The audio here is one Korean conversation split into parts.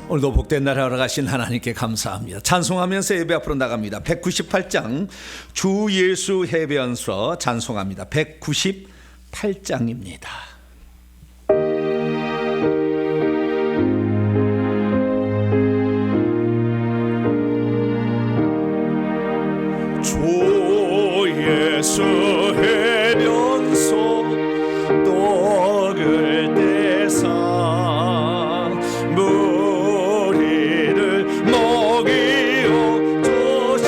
오늘도 복된 날 하러 가신 하나님께 감사합니다. 찬송하면서 예배 앞으로 나갑니다. 198장 주 예수 해변서 찬송합니다. 198장입니다. 주 예수 해변소 떡을 떼사 무리를 먹이어 조sem같이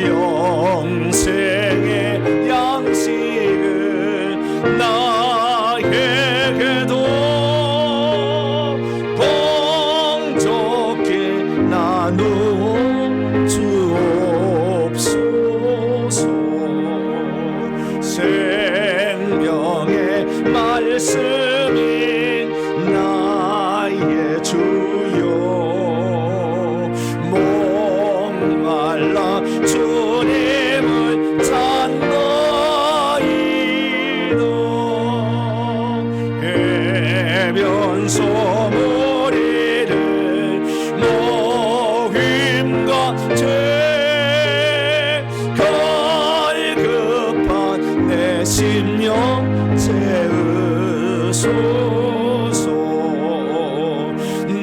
영생의 양식을 나에게도 풍족히 나누어 주옵소서. 생명의 말씀이 나의 주여 목말라 주님을 찾나이다. 해변소 무리를 모임같이 갈급한 내 심령 채우소서.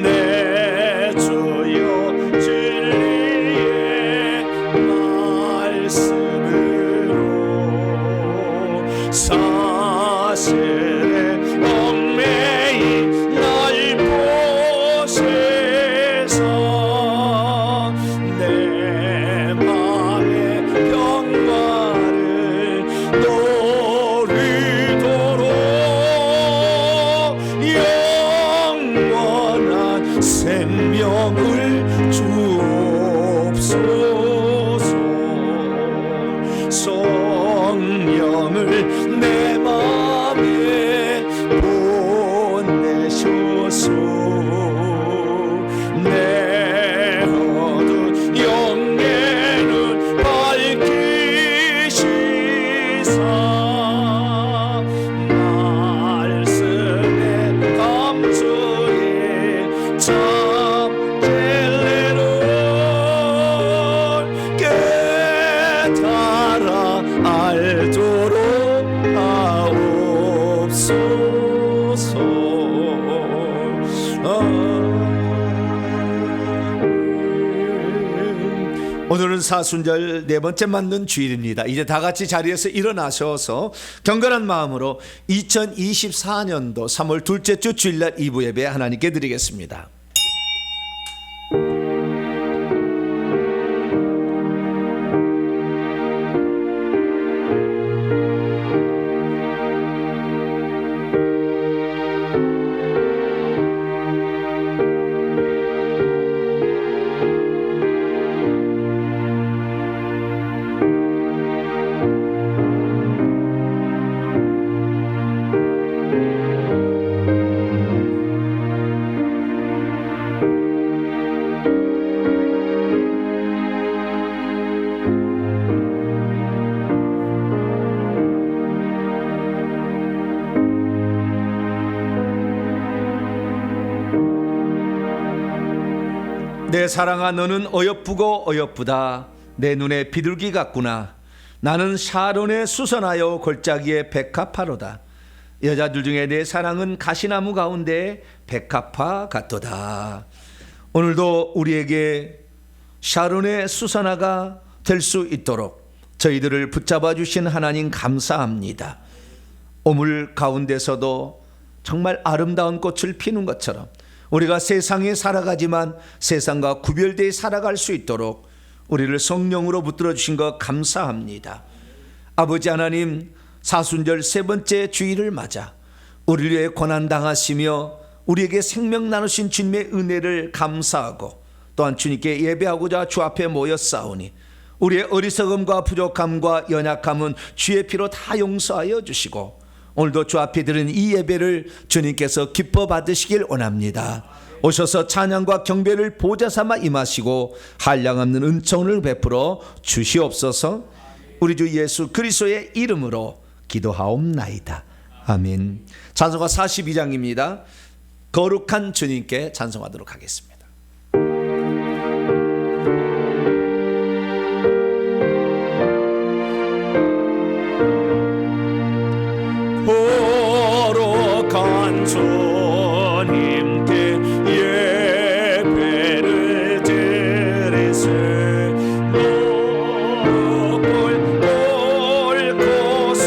내 주여 진리의 말씀으로 사실의 얽매이 날 보세사. 내 맘의 평화를 누리도록 영원한 생명을 주옵소서. 성령을 내 맘에 보내셔서 내 어두운 영예를 밝히시사 말씀의 감추에 참젤레를 깨달아 알도록 하옵소서. 오늘은 사순절 네 번째 맞는 주일입니다. 이제 다 같이 자리에서 일어나셔서 경건한 마음으로 2024년도 3월 둘째 주 주일날 2부 예배 하나님께 드리겠습니다. 내 사랑아 너는 어여쁘고 어여쁘다. 내 눈에 비둘기 같구나. 나는 샤론에 수선하여 골짜기에 백합화로다. 여자들 중에 내 사랑은 가시나무 가운데 백합화 같도다. 오늘도 우리에게 샤론의 수선화가 될 수 있도록 저희들을 붙잡아 주신 하나님 감사합니다. 오물 가운데서도 정말 아름다운 꽃을 피는 것처럼 우리가 세상에 살아가지만 세상과 구별되어 살아갈 수 있도록 우리를 성령으로 붙들어 주신 것 감사합니다. 아버지 하나님, 사순절 세 번째 주일을 맞아 우리를 위해 고난당하시며 우리에게 생명 나누신 주님의 은혜를 감사하고 또한 주님께 예배하고자 주 앞에 모였사오니 우리의 어리석음과 부족함과 연약함은 주의 피로 다 용서하여 주시고 오늘도 주 앞에 드린 이 예배를 주님께서 기뻐 받으시길 원합니다. 오셔서 찬양과 경배를 보좌 삼아 임하시고 한량없는 은총을 베풀어 주시옵소서. 우리 주 예수 그리스도의 이름으로 기도하옵나이다. 아멘. 찬송가 42장입니다. 거룩한 주님께 찬송하도록 하겠습니다. 거룩한 주님께 예배를 드리세 높을 곳소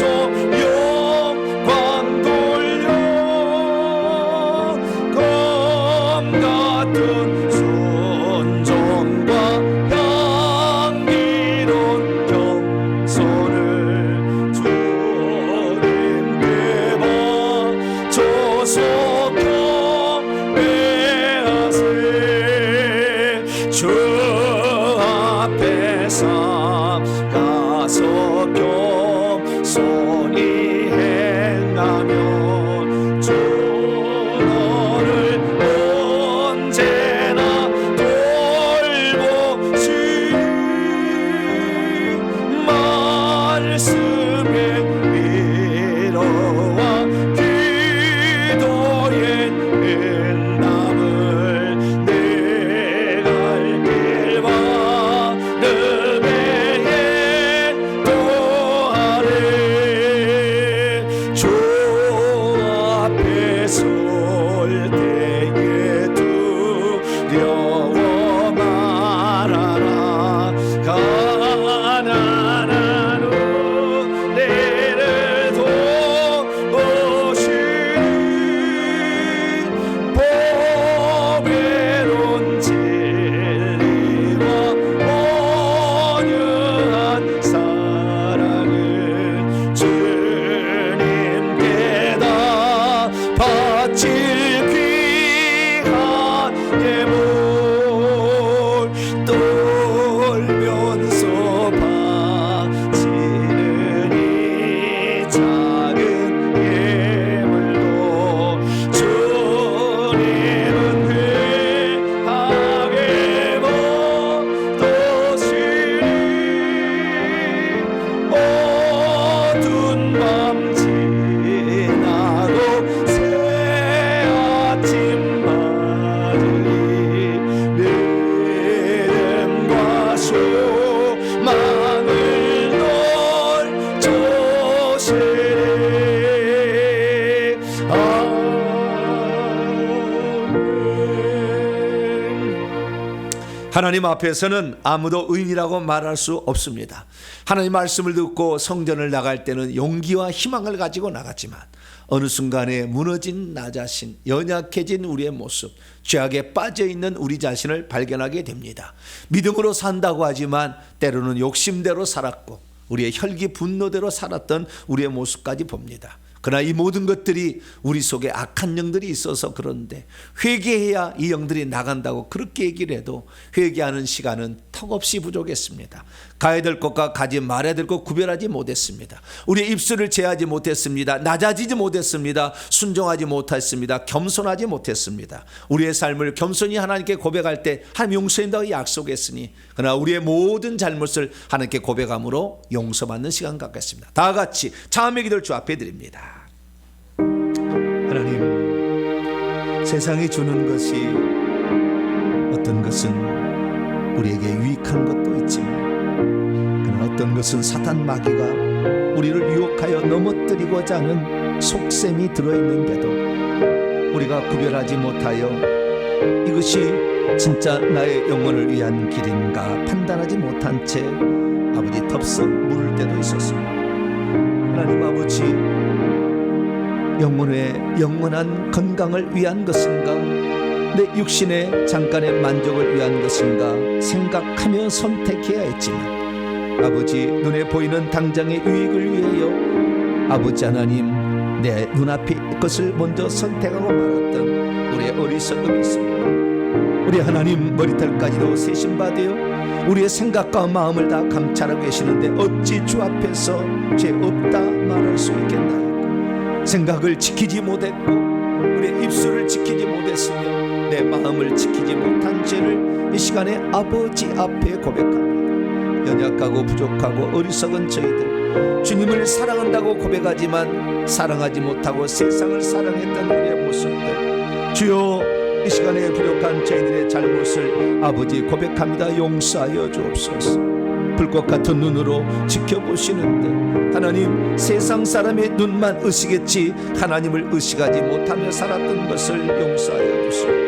영광 돌려 검 같은 순종과 향기로운 겸손을 주님께 경배하세 주 앞에서 가서 겸손히 행하면 주 너를 언제나 돌보시니 말씀의 위로와 기도의 응답을 내 갈 길과 늪에 도하래 주 앞에 설 때에 두려워 말아라 가난한 은혜를 도우시니 보배로운 진리와 온유한 사랑을 주님께 다 바칠 귀한 예물 떨면서 바치는 이 작은 예물도 주님은 회하게 받으시니 어두운 밤 지나고 새 아침 맞으니 믿음과 소망을 널 주시리 아멘. 하나님 앞에서는 아무도 의인이라고 말할 수 없습니다. 하나님 말씀을 듣고 성전을 나갈 때는 용기와 희망을 가지고 나갔지만 어느 순간에 무너진 나 자신, 연약해진 우리의 모습, 죄악에 빠져있는 우리 자신을 발견하게 됩니다. 믿음으로 산다고 하지만 때로는 욕심대로 살았고 우리의 혈기 분노대로 살았던 우리의 모습까지 봅니다. 그러나 이 모든 것들이 우리 속에 악한 영들이 있어서 그런데 회개해야 이 영들이 나간다고 그렇게 얘기를 해도 회개하는 시간은 턱없이 부족했습니다. 가야 될 것과 가지 말아야 될 것 구별하지 못했습니다. 우리의 입술을 제하지 못했습니다. 낮아지지 못했습니다. 순종하지 못했습니다. 겸손하지 못했습니다. 우리의 삶을 겸손히 하나님께 고백할 때 하나님 용서한다고 약속했으니 그러나 우리의 모든 잘못을 하나님께 고백함으로 용서받는 시간 갖겠습니다. 다 같이 자음의 기도를 주 앞에 드립니다. 하나님, 세상이 주는 것이 어떤 것은 우리에게 유익한 것도 있지만 그러나 어떤 것은 사탄 마귀가 우리를 유혹하여 넘어뜨리고자 하는 속셈이 들어있는데도 우리가 구별하지 못하여 이것이 진짜 나의 영혼을 위한 길인가 판단하지 못한 채 아버지 덥석 물을 때도 있었습니다. 하나님 아버지, 영혼의 영원한 건강을 위한 것인가, 내 육신의 잠깐의 만족을 위한 것인가 생각하며 선택해야 했지만 아버지, 눈에 보이는 당장의 유익을 위하여 아버지 하나님, 내 눈앞의 것을 먼저 선택하고 말았던 우리의 어리석음이 있습니다. 우리 하나님, 머리털까지도 세심받으여 우리의 생각과 마음을 다 감찰하고 계시는데 어찌 주 앞에서 죄 없다 말할 수 있겠나요? 생각을 지키지 못했고 우리의 입술을 지키지 못했으며 내 마음을 지키지 못한 죄를 이 시간에 아버지 앞에 고백합니다. 연약하고 부족하고 어리석은 저희들, 주님을 사랑한다고 고백하지만 사랑하지 못하고 세상을 사랑했던 우리의 모습들, 주여 이 시간에 부족한 저희들의 잘못을 아버지 고백합니다. 용서하여 주옵소서. 불꽃 같은 눈으로 지켜보시는데 하나님, 세상 사람의 눈만 의식했지 하나님을 의식하지 못하며 살았던 것을 용서하여 주시옵소서.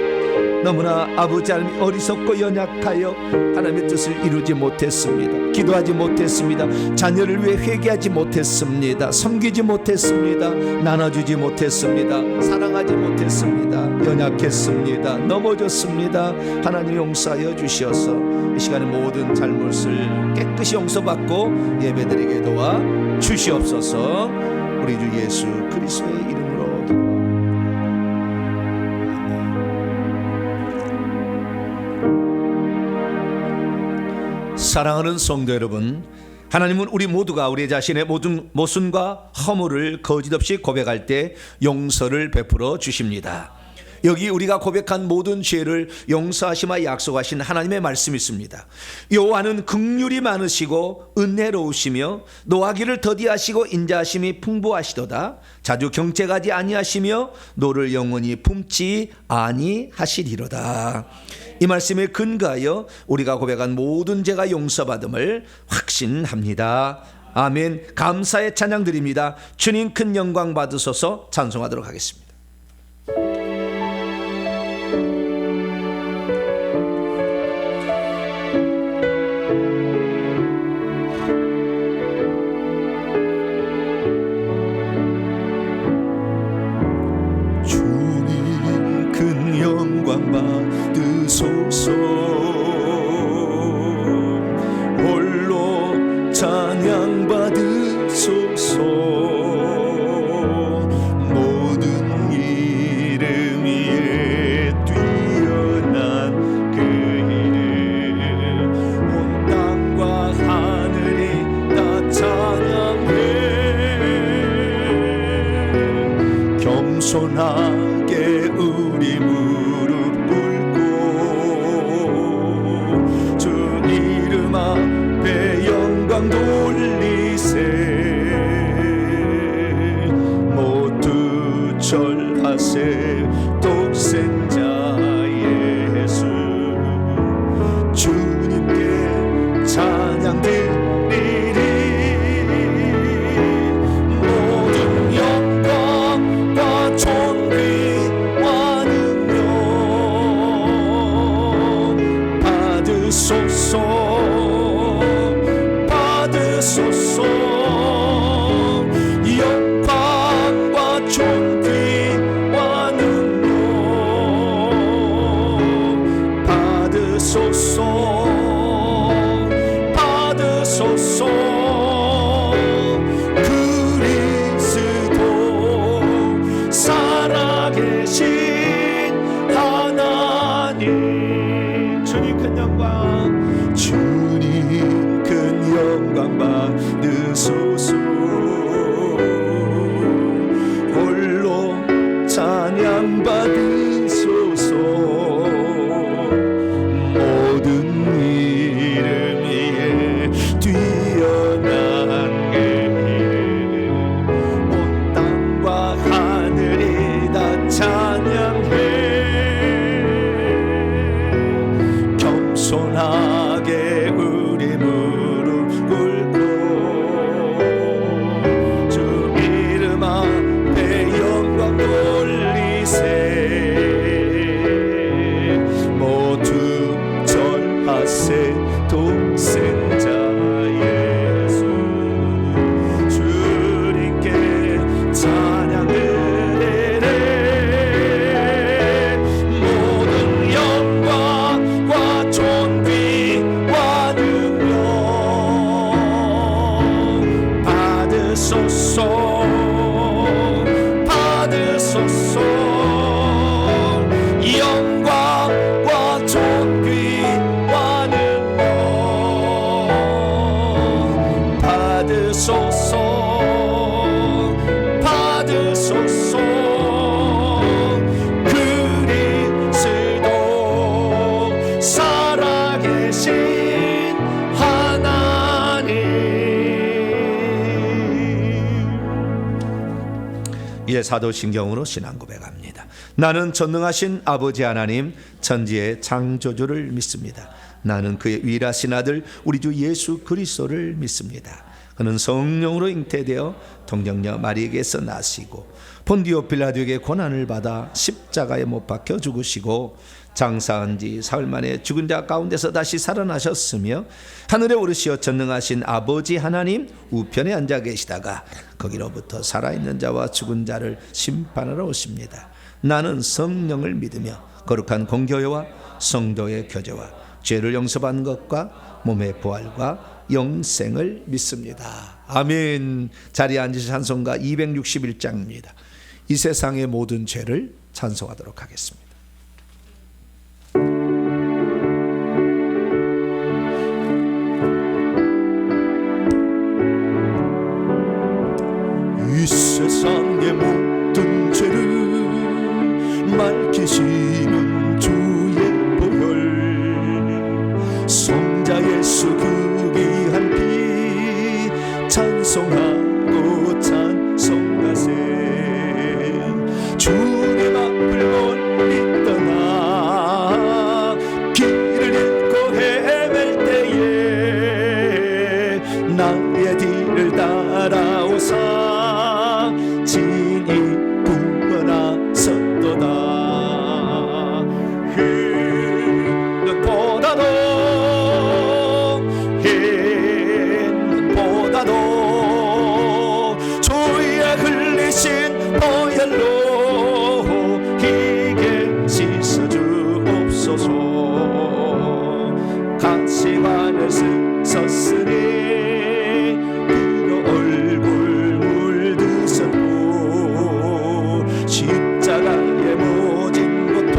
너무나 아버지 하나님 어리석고 연약하여 하나님의 뜻을 이루지 못했습니다. 기도하지 못했습니다. 자녀를 위해 회개하지 못했습니다. 섬기지 못했습니다. 나눠주지 못했습니다. 사랑하지 못했습니다. 연약했습니다. 넘어졌습니다. 하나님 용서하여 주시어서 이 시간에 모든 잘못을 깨끗이 용서받고 예배드리게 도와 주시옵소서. 우리 주 예수 그리스도의 이름으로 기도합니다. 사랑하는 성도 여러분, 하나님은 우리 모두가 우리 자신의 모든 모순과 허물을 거짓없이 고백할 때 용서를 베풀어 주십니다. 여기 우리가 고백한 모든 죄를 용서하시마 약속하신 하나님의 말씀이 있습니다. 여호와는 긍휼이 많으시고 은혜로우시며 노하기를 더디하시고 인자하심이 풍부하시도다. 자주 경책하지 아니하시며 노를 영원히 품지 아니하시리로다. 이 말씀에 근거하여 우리가 고백한 모든 죄가 용서받음을 확신합니다. 아멘. 감사의 찬양 드립니다. 주님 큰 영광 받으소서. 찬송하도록 하겠습니다. 주님 큰 영광 받으소서. 홀로 찬양 받으소서. 모든 이름 위에 뛰어난 그 이름, 온 땅과 하늘이 다 찬양해. 겸손하게 우리 무릎 꿇고 주 이름 앞에 영광 돌리세. 모두 절하세. 독생자 예수 주님께 찬양 드리리. 모든 영광과 존귀와 능력 받으소서. 받으소서. 영광과 존귀와 능력 받으소서. 받으소서. 그리스도 살아계신 하나님, 주님 큰 영광, 주님 큰 영광 받으소서. 홀로 찬양 받으소서. 모든 이름 위에 뛰어난 게 온 땅과 하늘이 다 찬양해. 겸손한 이제 사도신경으로 신앙 고백합니다. 나는 전능하신 아버지 하나님 천지의 창조주를 믿습니다. 나는 그의 유일하신 아들 우리 주 예수 그리스도를 믿습니다. 그는 성령으로 잉태되어 동정녀 마리에게서 나시고 본디오 빌라도에게 고난을 받아 십자가에 못 박혀 죽으시고 장사한 지 사흘 만에 죽은 자 가운데서 다시 살아나셨으며 하늘에 오르시어 전능하신 아버지 하나님 우편에 앉아 계시다가 거기로부터 살아있는 자와 죽은 자를 심판하러 오십니다. 나는 성령을 믿으며 거룩한 공교회와 성도의 교제와 죄를 용서받는 것과 몸의 부활과 영생을 믿습니다. 아멘. 자리에 앉으신 찬송가 261장입니다. 이 세상의 모든 죄를 찬송하도록 하겠습니다. 이 세상의 모든 죄를 맑히시는 주의 보혈 성자 예수 그 귀한 피 찬송하고 찬송하세 주님 앞을 멀리 떠나 길을 잃고 헤맬 때에 나의 뒤를 따라오사 진이 구원하셨도다. 흰눈보다도 주의 흘리신 보혈로 희게 씻어주옵소서. 가시관을 쓰셨으니 십자가의 모진 고통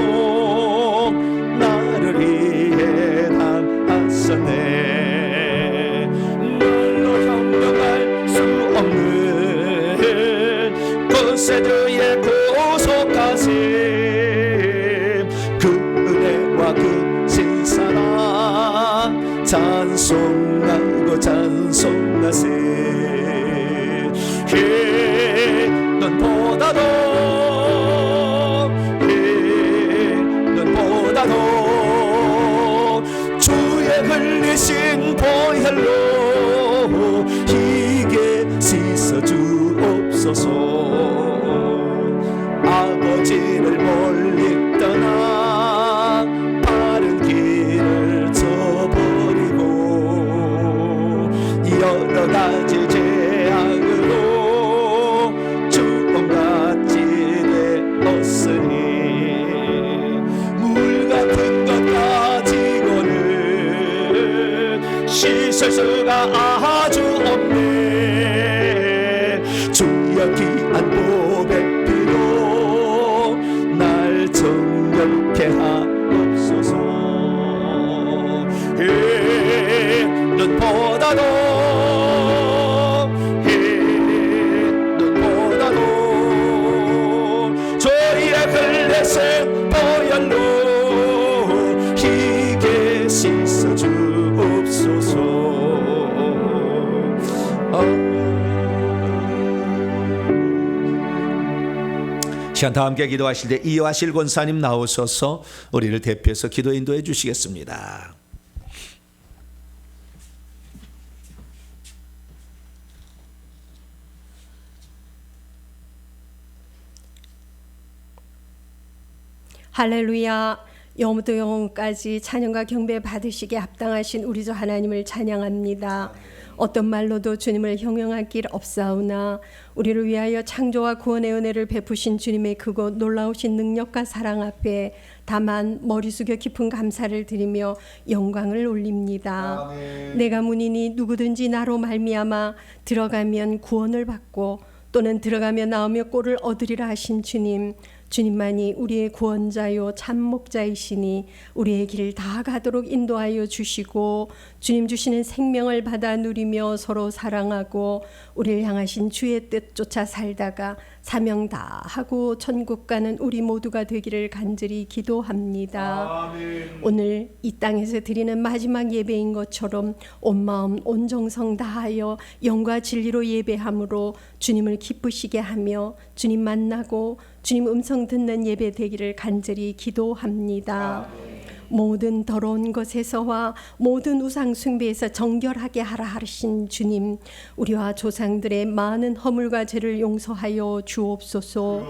나를 위해 당하셨네. 말로 형용할 수 없는 곳에 주의 구속하심 그 은혜와 그 신사랑 찬송하고 찬송하세. 흰눈보다도 주의 흘리신 보혈로 희게 씻어주옵소서. 아버지를 멀리 떠나 바른 길을 저버리고 여러 가지 죄악으로 주홍같이 되었으니 씻을 수가 아주 없네. 주여 귀한 보배 피로 날 정결케 하옵소서. 흰눈보다도 주의 흘리신 보혈로 희게 씻어주옵소서. 시간 다 함께 기도하실 때 이화실 권사님 나오셔서 우리를 대표해서 기도 인도해 주시겠습니다. 할렐루야. 영부터 영혼까지 찬양과 경배 받으시기에 합당하신 우리 주 하나님을 찬양합니다. 어떤 말로도 주님을 형용할 길 없사오나 우리를 위하여 창조와 구원의 은혜를 베푸신 주님의 크고 놀라우신 능력과 사랑 앞에 다만 머리 숙여 깊은 감사를 드리며 영광을 올립니다. 아멘. 내가 문이니 누구든지 나로 말미암아 들어가면 구원을 받고 또는 들어가며 나오며 꼴을 얻으리라 하신 주님, 주님만이 우리의 구원자요 참 목자이시니 우리의 길 다 가도록 인도하여 주시고 주님 주시는 생명을 받아 누리며 서로 사랑하고 우리를 향하신 주의 뜻 쫓아 살다가 사명 다 하고 천국 가는 우리 모두가 되기를 간절히 기도합니다. 아멘. 오늘 이 땅에서 드리는 마지막 예배인 것처럼 온 마음 온 정성 다하여 영과 진리로 예배함으로 주님을 기쁘시게 하며 주님 만나고 주님 음성 듣는 예배 되기를 간절히 기도합니다. 모든 더러운 것에서와 모든 우상 숭배에서 정결하게 하라 하신 주님, 우리와 조상들의 많은 허물과 죄를 용서하여 주옵소서.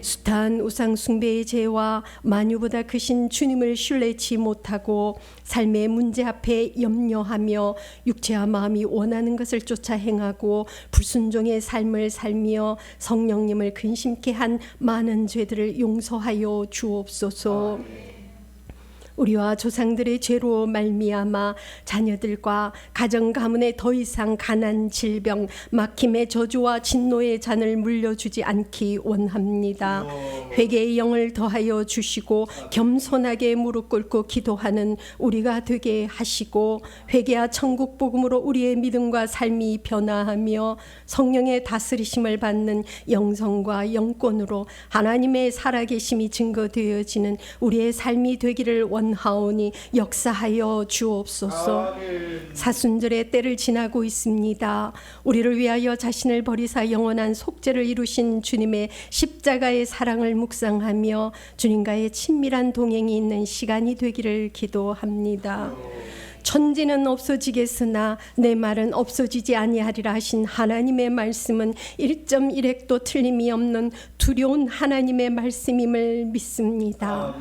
숱한 우상 숭배의 죄와 만유보다 크신 주님을 신뢰치 못하고 삶의 문제 앞에 염려하며 육체와 마음이 원하는 것을 쫓아 행하고 불순종의 삶을 살며 성령님을 근심케 한 많은 죄들을 용서하여 주옵소서. 우리와 조상들의 죄로 말미암아 자녀들과 가정 가문에 더 이상 가난, 질병, 막힘의 저주와 진노의 잔을 물려주지 않기 원합니다. 회개의 영을 더하여 주시고 겸손하게 무릎 꿇고 기도하는 우리가 되게 하시고 회개와 천국 복음으로 우리의 믿음과 삶이 변화하며 성령의 다스리심을 받는 영성과 영권으로 하나님의 살아계심이 증거되어지는 우리의 삶이 되기를 원하오니 역사하여 주옵소서. 사순절의 때를 지나고 있습니다. 우리를 위하여 자신을 버리사 영원한 속죄를 이루신 주님의 십자가의 사랑을 묵상하며 주님과의 친밀한 동행이 있는 시간이 되기를 기도합니다. 천지는 없어지겠으나 내 말은 없어지지 아니하리라 하신 하나님의 말씀은 1.1획도 틀림이 없는 두려운 하나님의 말씀임을 믿습니다.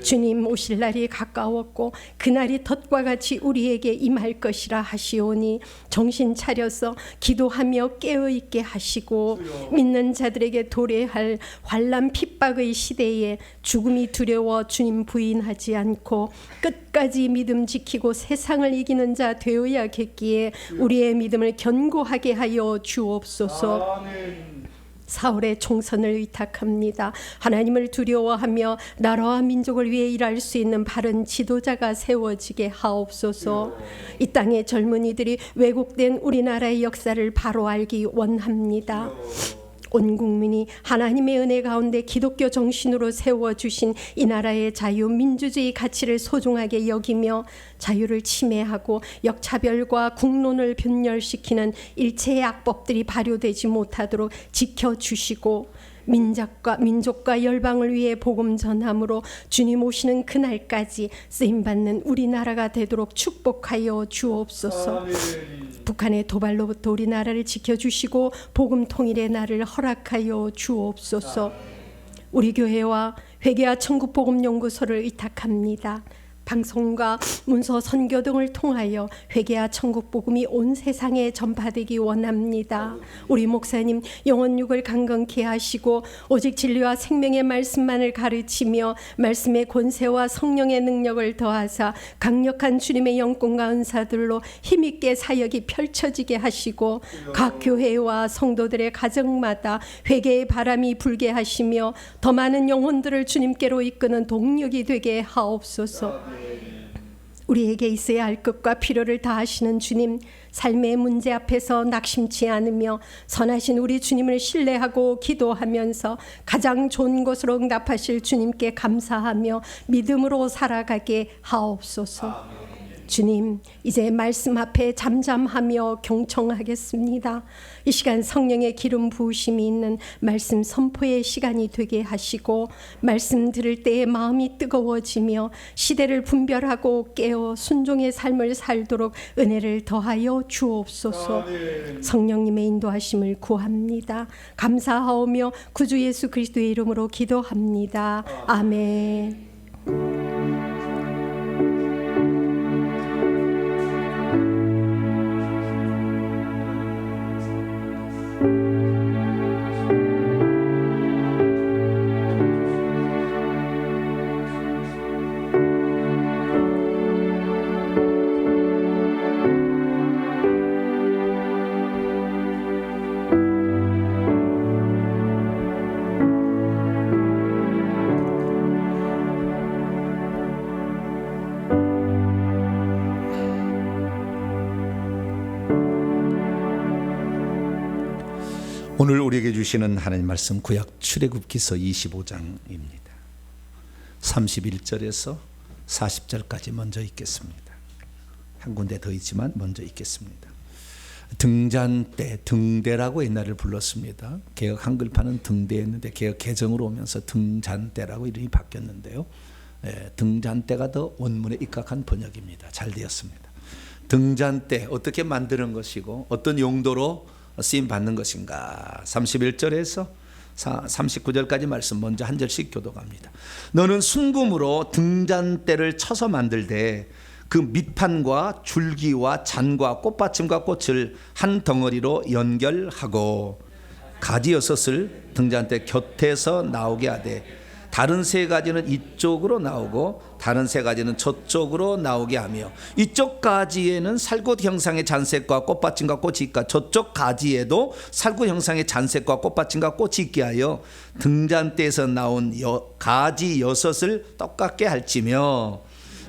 주님 오실 날이 가까웠고 그날이 덫과 같이 우리에게 임할 것이라 하시오니 정신 차려서 기도하며 깨어있게 하시고 믿는 자들에게 도래할 환난 핍박의 시대에 죽음이 두려워 주님 부인하지 않고 끝까지 믿음 지키고 세상을 이기는 자 되어야겠기에 우리의 믿음을 견고하게 하여 주옵소서. 사울의 총선을 의탁합니다. 하나님을 두려워하며 나라와 민족을 위해 일할 수 있는 바른 지도자가 세워지게 하옵소서. 이 땅의 젊은이들이 왜곡된 우리나라의 역사를 바로 알기 원합니다. 온 국민이 하나님의 은혜 가운데 기독교 정신으로 세워주신 이 나라의 자유 민주주의 가치를 소중하게 여기며 자유를 침해하고 역차별과 국론을 분열시키는 일체의 악법들이 발효되지 못하도록 지켜주시고 민족과 열방을 위해 복음 전함으로 주님 오시는 그날까지 쓰임받는 우리나라가 되도록 축복하여 주옵소서. 북한의 도발로부터 우리나라를 지켜주시고 복음 통일의 날을 허락하여 주옵소서. 우리 교회와 회개와 천국복음연구소를 의탁합니다. 방송과 문서 선교 등을 통하여 회개와 천국 복음이 온 세상에 전파되기 원합니다. 우리 목사님 영혼육을 강건케 하시고 오직 진리와 생명의 말씀만을 가르치며 말씀의 권세와 성령의 능력을 더하사 강력한 주님의 영권과 은사들로 힘있게 사역이 펼쳐지게 하시고 각 교회와 성도들의 가정마다 회개의 바람이 불게 하시며 더 많은 영혼들을 주님께로 이끄는 동력이 되게 하옵소서. 우리에게 있어야 할 것과 필요를 다하시는 주님, 삶의 문제 앞에서 낙심치 않으며 선하신 우리 주님을 신뢰하고 기도하면서 가장 좋은 것으로 응답하실 주님께 감사하며 믿음으로 살아가게 하옵소서. 주님, 이제 말씀 앞에 잠잠하며 경청하겠습니다. 이 시간 성령의 기름 부으심이 있는 말씀 선포의 시간이 되게 하시고 말씀 들을 때에 마음이 뜨거워지며 시대를 분별하고 깨어 순종의 삶을 살도록 은혜를 더하여 주옵소서. 성령님의 인도하심을 구합니다. 감사하오며 구주 예수 그리스도의 이름으로 기도합니다. 아멘. 오늘 우리에게 주시는 하나님 말씀 구약 출애굽기서 25장입니다. 31절에서 40절까지 먼저 읽겠습니다. 한 군데 더 있지만 먼저 읽겠습니다. 등잔대, 등대라고 옛날에 불렀습니다. 개혁 한글판은 등대였는데 개혁 개정으로 오면서 등잔대라고 이름이 바뀌었는데요. 등잔대가 더 원문에 입각한 번역입니다. 잘 되었습니다. 등잔대 어떻게 만드는 것이고 어떤 용도로 쓰임 받는 것인가. 31절에서 39절까지 말씀 먼저 한 절씩 교독합니다. 너는 순금으로 등잔대를 쳐서 만들되 그 밑판과 줄기와 잔과 꽃받침과 꽃을 한 덩어리로 연결하고 가지 6을 등잔대 곁에서 나오게 하되 다른 3가지는 이쪽으로 나오고 다른 3가지는 저쪽으로 나오게 하며 이쪽 가지에는 살구 형상의 잔색과 꽃받침과 꽃이 있고 저쪽 가지에도 살구 형상의 잔색과 꽃받침과 꽃이 있게 하여 등잔대에서 나온 가지 6을 똑같게 할지며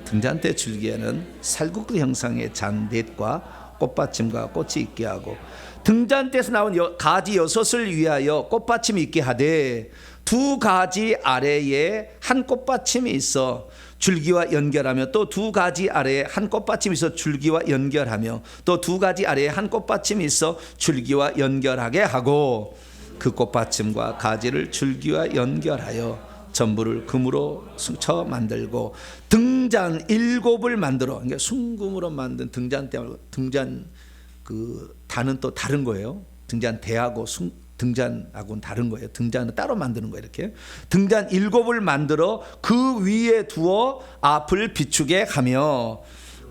등잔대 줄기에는 살구 형상의 잔넷과 꽃받침과 꽃이 있게 하고 등잔대에서 나온 가지 6을 위하여 꽃받침이 있게 하되 2가지 아래에 한 꽃받침이 있어 줄기와 연결하며 또 2가지 아래에 한 꽃받침이 있어 줄기와 연결하며 또 2가지 아래에 한 꽃받침이 있어 줄기와 연결하게 하고 그 꽃받침과 가지를 줄기와 연결하여 전부를 금으로 쳐 만들고 등잔 7을 만들어. 그러니까 순금으로 만든 등잔대 말고 등잔 그 단은 또 다른 거예요. 등잔대하고 등잔하고는 다른 거예요. 등잔은 따로 만드는 거예요. 이렇게 등잔 7을 만들어 그 위에 두어 앞을 비추게 하며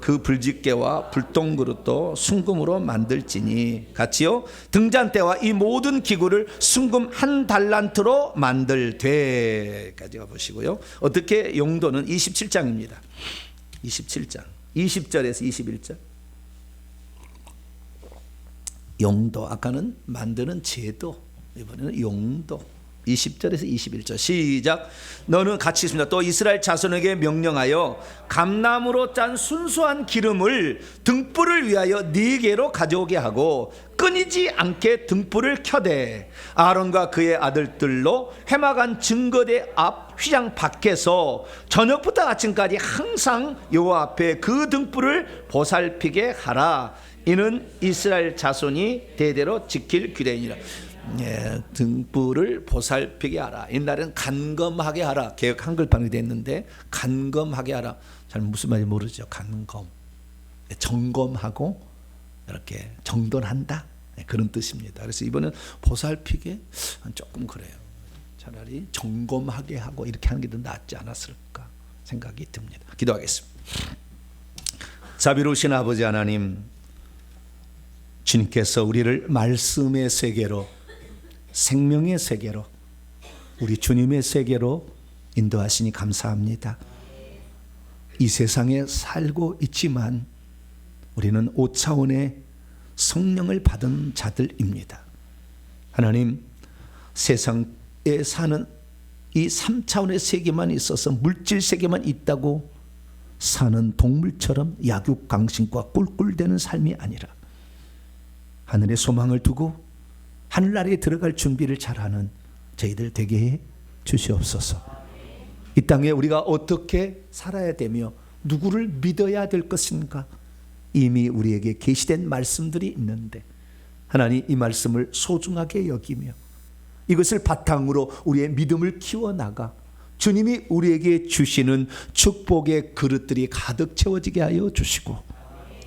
그 불집게와 불똥그릇도 순금으로 만들지니 같이요. 등잔대와 이 모든 기구를 순금 1달란트로 만들되까지 보시고요. 어떻게 용도는 27장입니다. 27장 20절에서 21절. 용도, 아까는 만드는 제도, 이번에는 용도. 20절에서 21절 시작. 너는 같이 있습니다. 또 이스라엘 자손에게 명령하여 감나무로 짠 순수한 기름을 등불을 위하여 4개로 가져오게 하고 끊이지 않게 등불을 켜되 아론과 그의 아들들로 회막한 증거대 앞 휘장 밖에서 저녁부터 아침까지 항상 여호와 앞에 그 등불을 보살피게 하라. 이는 이스라엘 자손이 대대로 지킬 규례니라. 등불을 보살피게 하라. 옛날에는 간검하게 하라. 개혁 한글판이 됐는데 간검하게 하라. 잘 무슨 말인지 모르죠. 간검, 점검하고 이렇게 정돈한다, 그런 뜻입니다. 그래서 이번엔 보살피게 조금 그래요. 차라리 점검하게 하고 이렇게 하는 게 더 낫지 않았을까 생각이 듭니다. 기도하겠습니다. 자비로우신 아버지 하나님, 주님께서 우리를 말씀의 세계로, 생명의 세계로, 우리 주님의 세계로 인도하시니 감사합니다. 이 세상에 살고 있지만 우리는 5차원의 성령을 받은 자들입니다. 하나님, 세상에 사는 이 3차원의 세계만 있어서 물질 세계만 있다고 사는 동물처럼 약육강심과 꿀꿀대는 삶이 아니라 하늘의 소망을 두고 하늘나라에 들어갈 준비를 잘하는 저희들 되게 해 주시옵소서. 이 땅에 우리가 어떻게 살아야 되며 누구를 믿어야 될 것인가, 이미 우리에게 계시된 말씀들이 있는데 하나님, 이 말씀을 소중하게 여기며 이것을 바탕으로 우리의 믿음을 키워나가 주님이 우리에게 주시는 축복의 그릇들이 가득 채워지게 하여 주시고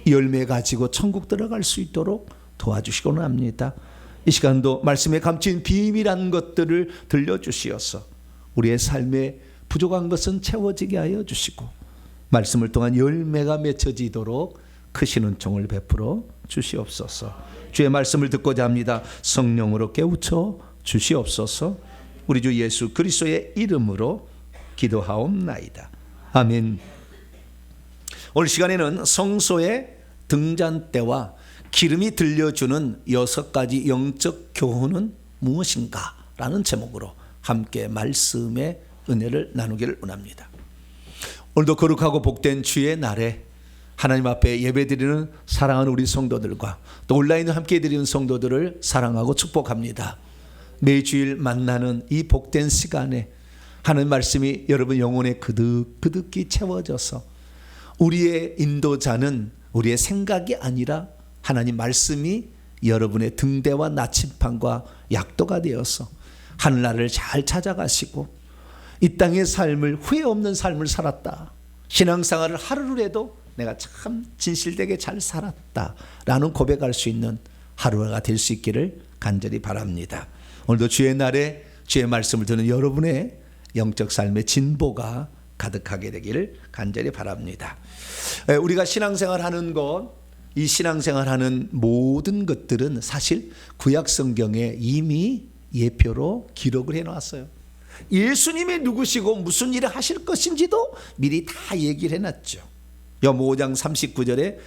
열매 가지고 천국 들어갈 수 있도록 도와주시고는 합니다. 이 시간도 말씀에 감춘 비밀한 것들을 들려주시어서 우리의 삶에 부족한 것은 채워지게 하여 주시고 말씀을 통한 열매가 맺혀지도록 크신 은총을 베풀어 주시옵소서. 주의 말씀을 듣고자 합니다. 성령으로 깨우쳐 주시옵소서. 우리 주 예수 그리스도의 이름으로 기도하옵나이다. 아멘. 오늘 시간에는 성소의 등잔대와 기름이 들려주는 6가지 영적 교훈은 무엇인가 라는 제목으로 함께 말씀의 은혜를 나누기를 원합니다. 오늘도 거룩하고 복된 주의 날에 하나님 앞에 예배드리는 사랑하는 우리 성도들과 또 온라인으로 함께 드리는 성도들을 사랑하고 축복합니다. 매주일 만나는 이 복된 시간에 하나님 말씀이 여러분 영혼에 그득그득히 채워져서 우리의 인도자는 우리의 생각이 아니라 하나님 말씀이 여러분의 등대와 나침판과 약도가 되어서 하늘나라를 잘 찾아가시고 이 땅의 삶을 후회 없는 삶을 살았다. 신앙생활을 하루라도 내가 참 진실되게 잘 살았다라는 고백할 수 있는 하루가 될 수 있기를 간절히 바랍니다. 오늘도 주의 날에 주의 말씀을 듣는 여러분의 영적 삶의 진보가 가득하게 되기를 간절히 바랍니다. 우리가 신앙생활하는 것, 이 신앙생활하는 모든 것들은 사실 구약 성경에 이미 예표로 기록을 해놨어요. 예수님이 누구시고 무슨 일을 하실 것인지도 미리 다 얘기를 해놨죠. 요한복음 5장 39절에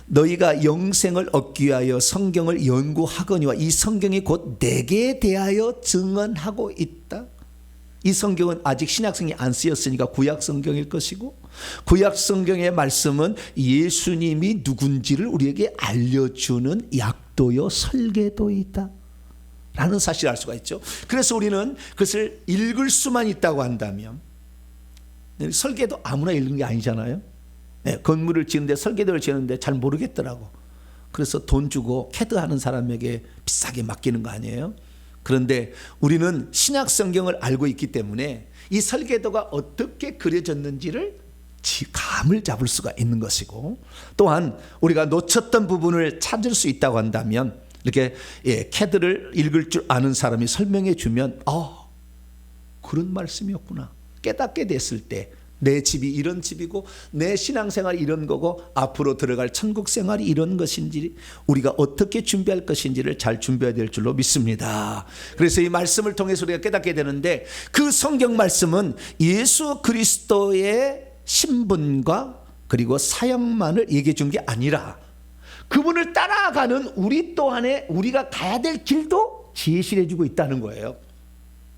너희가 영생을 얻기 위하여 성경을 연구하거니와 이 성경이 곧 내게 대하여 증언하고 있다. 이 성경은 아직 신약성이 안 쓰였으니까 구약 성경일 것이고 구약 성경의 말씀은 예수님이 누군지를 우리에게 알려주는 약도요 설계도이다 라는 사실을 알 수가 있죠. 그래서 우리는 그것을 읽을 수만 있다고 한다면, 설계도 아무나 읽는 게 아니잖아요. 네, 건물을 지는데 설계도를 지는데 잘 모르겠더라고. 그래서 돈 주고 캐드하는 사람에게 비싸게 맡기는 거 아니에요? 그런데 우리는 신약 성경을 알고 있기 때문에 이 설계도가 어떻게 그려졌는지를 감을 잡을 수가 있는 것이고, 또한 우리가 놓쳤던 부분을 찾을 수 있다고 한다면 이렇게 캐드를 읽을 줄 아는 사람이 설명해 주면 그런 말씀이었구나 깨닫게 됐을 때 내 집이 이런 집이고 내 신앙생활이 이런 거고 앞으로 들어갈 천국생활이 이런 것인지 우리가 어떻게 준비할 것인지를 잘 준비해야 될 줄로 믿습니다. 그래서 이 말씀을 통해서 우리가 깨닫게 되는데, 그 성경 말씀은 예수 그리스도의 신분과 그리고 사역만을 얘기해 준 게 아니라 그분을 따라가는 우리 또한의 우리가 가야 될 길도 제시해 주고 있다는 거예요.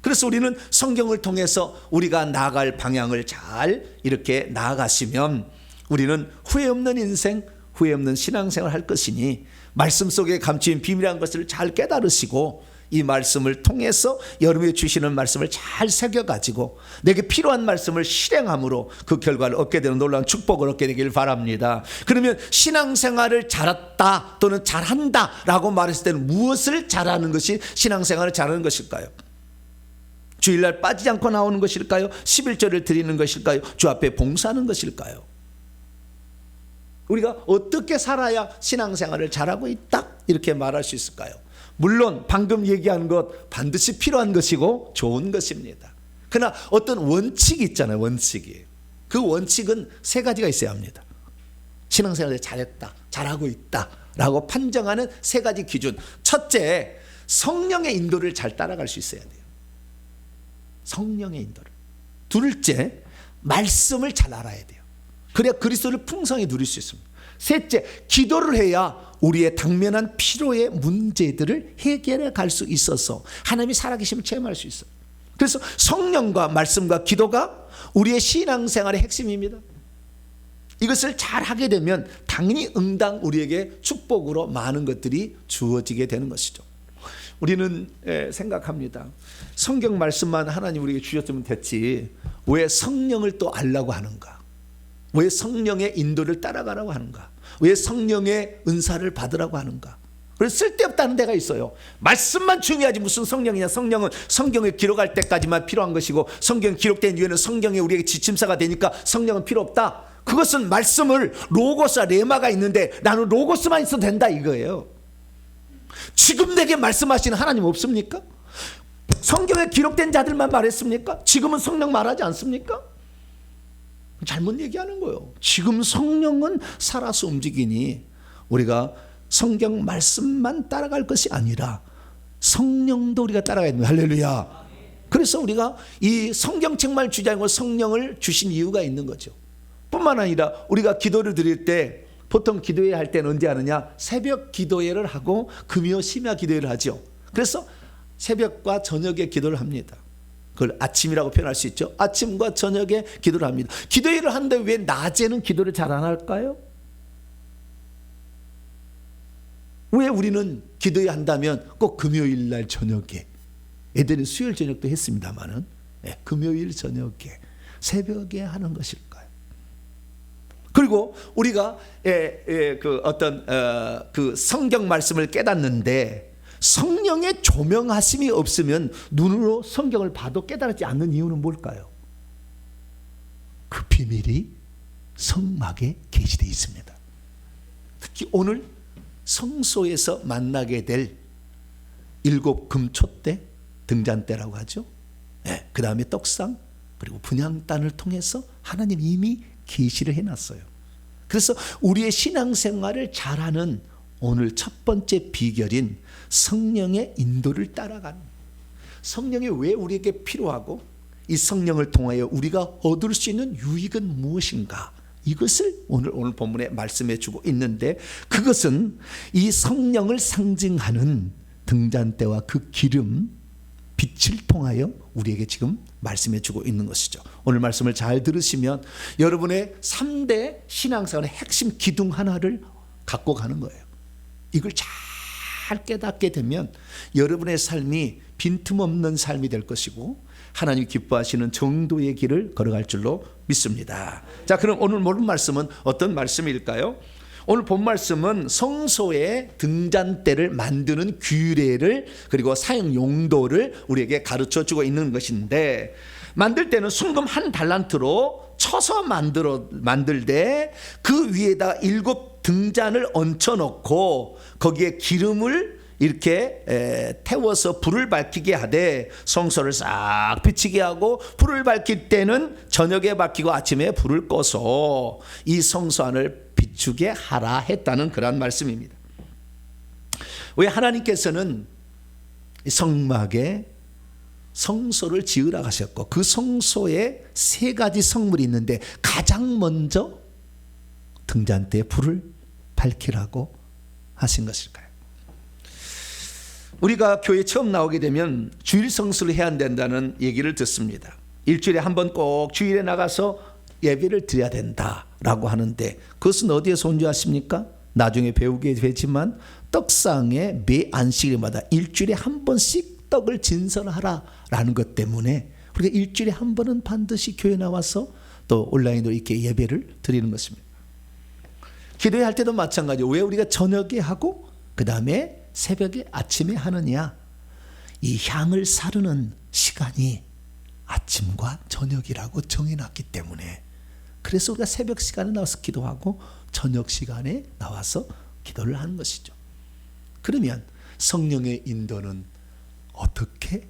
그래서 우리는 성경을 통해서 우리가 나아갈 방향을 잘 이렇게 나아가시면 우리는 후회 없는 인생, 후회 없는 신앙생활을 할 것이니 말씀 속에 감추인 비밀한 것을 잘 깨달으시고 이 말씀을 통해서 여러분이 주시는 말씀을 잘 새겨가지고 내게 필요한 말씀을 실행함으로 그 결과를 얻게 되는 놀라운 축복을 얻게 되길 바랍니다. 그러면 신앙생활을 잘했다 또는 잘한다 라고 말했을 때는 무엇을 잘하는 것이 신앙생활을 잘하는 것일까요? 주일날 빠지지 않고 나오는 것일까요? 11조를 드리는 것일까요? 주 앞에 봉사하는 것일까요? 우리가 어떻게 살아야 신앙생활을 잘하고 있다 이렇게 말할 수 있을까요? 물론 방금 얘기한 것 반드시 필요한 것이고 좋은 것입니다. 그러나 어떤 원칙이 있잖아요. 원칙이. 그 원칙은 세 가지가 있어야 합니다. 신앙생활을 잘했다, 잘하고 있다 라고 판정하는 세 가지 기준. 첫째, 성령의 인도를 잘 따라갈 수 있어야 돼요. 성령의 인도를. 둘째, 말씀을 잘 알아야 돼요. 그래야 그리스도를 풍성히 누릴 수 있습니다. 셋째, 기도를 해야 우리의 당면한 필요의 문제들을 해결해 갈 수 있어서 하나님이 살아계심을 체험할 수 있어요. 그래서 성령과 말씀과 기도가 우리의 신앙생활의 핵심입니다. 이것을 잘 하게 되면 당연히 응당 우리에게 축복으로 많은 것들이 주어지게 되는 것이죠. 우리는 생각합니다. 성경 말씀만 하나님 우리에게 주셨으면 됐지 왜 성령을 또 알라고 하는가? 왜 성령의 인도를 따라가라고 하는가? 왜 성령의 은사를 받으라고 하는가? 그래서 쓸데없다는 데가 있어요. 말씀만 중요하지 무슨 성령이냐. 성령은 성경을 기록할 때까지만 필요한 것이고 성경 기록된 이후에는 성경이 우리에게 지침사가 되니까 성령은 필요 없다. 그것은 말씀을 로고스와 레마가 있는데 나는 로고스만 있어도 된다 이거예요. 지금 내게 말씀하시는 하나님 없습니까? 성경에 기록된 자들만 말했습니까? 지금은 성령 말하지 않습니까? 잘못 얘기하는 거예요. 지금 성령은 살아서 움직이니 우리가 성경 말씀만 따라갈 것이 아니라 성령도 우리가 따라가야 됩니다. 할렐루야. 그래서 우리가 이 성경책만 주지 않고 성령을 주신 이유가 있는 거죠. 뿐만 아니라 우리가 기도를 드릴 때 보통 기도회 할 때는 언제 하느냐? 새벽 기도회를 하고 금요 심야 기도회를 하죠. 그래서 새벽과 저녁에 기도를 합니다. 그걸 아침이라고 표현할 수 있죠. 아침과 저녁에 기도를 합니다. 기도회를 하는데 왜 낮에는 기도를 잘 안 할까요? 왜 우리는 기도해야 한다면 꼭 금요일 날 저녁에, 애들은 수요일 저녁도 했습니다마는 금요일 저녁에 새벽에 하는 것일까요? 그리고 우리가 그 성경 말씀을 깨닫는데 성령의 조명하심이 없으면 눈으로 성경을 봐도 깨달지 않는 이유는 뭘까요? 그 비밀이 성막에 계시되어 있습니다. 특히 오늘 성소에서 만나게 될 7 금촛대, 등잔대라고 하죠. 그 다음에 떡상, 그리고 분향단을 통해서 하나님 이미 계시를 해놨어요. 그래서 우리의 신앙생활을 잘하는 오늘 첫 번째 비결인 성령의 인도를 따라가는, 성령이 왜 우리에게 필요하고 이 성령을 통하여 우리가 얻을 수 있는 유익은 무엇인가, 이것을 오늘 본문에 말씀해 주고 있는데, 그것은 이 성령을 상징하는 등잔대와 그 기름, 빛을 통하여 우리에게 지금 말씀해 주고 있는 것이죠. 오늘 말씀을 잘 들으시면 여러분의 3대 신앙생활의 핵심 기둥 하나를 갖고 가는 거예요. 이걸 잘 깨닫게 되면 여러분의 삶이 빈틈없는 삶이 될 것이고 하나님 기뻐하시는 정도의 길을 걸어갈 줄로 믿습니다. 자, 그럼 오늘 모든 말씀은 어떤 말씀일까요? 오늘 본 말씀은 성소의 등잔대를 만드는 규례를, 그리고 사용 용도를 우리에게 가르쳐 주고 있는 것인데, 만들 때는 순금 1 달란트로 쳐서 만들되 그 위에다 7 등잔을 얹혀 놓고 거기에 기름을 이렇게 태워서 불을 밝히게 하되 성소를 싹 비치게 하고, 불을 밝힐 때는 저녁에 밝히고 아침에 불을 꺼서 이 성소 안을 비추게 하라 했다는 그런 말씀입니다. 왜 하나님께서는 성막에 성소를 지으라 하셨고 그 성소에 3가지 성물이 있는데 가장 먼저 등잔대에 불을 밝히라고 하신 것일까요? 우리가 교회 처음 나오게 되면 주일 성수를 해야 된다는 얘기를 듣습니다. 일주일에 한 번 꼭 주일에 나가서 예배를 드려야 된다라고 하는데, 그것은 어디에서 온 줄 아십니까? 나중에 배우게 되지만 떡상에 매 안식일마다 일주일에 한 번씩 떡을 진설하라라는 것 때문에 우리가 일주일에 한 번은 반드시 교회 나와서 또 온라인으로 이렇게 예배를 드리는 것입니다. 기도할 때도 마찬가지로 왜 우리가 저녁에 하고 그 다음에 새벽에 아침에 하느냐, 이 향을 사르는 시간이 아침과 저녁이라고 정해놨기 때문에, 그래서 우리가 새벽 시간에 나와서 기도하고 저녁 시간에 나와서 기도를 하는 것이죠. 그러면 성령의 인도는 어떻게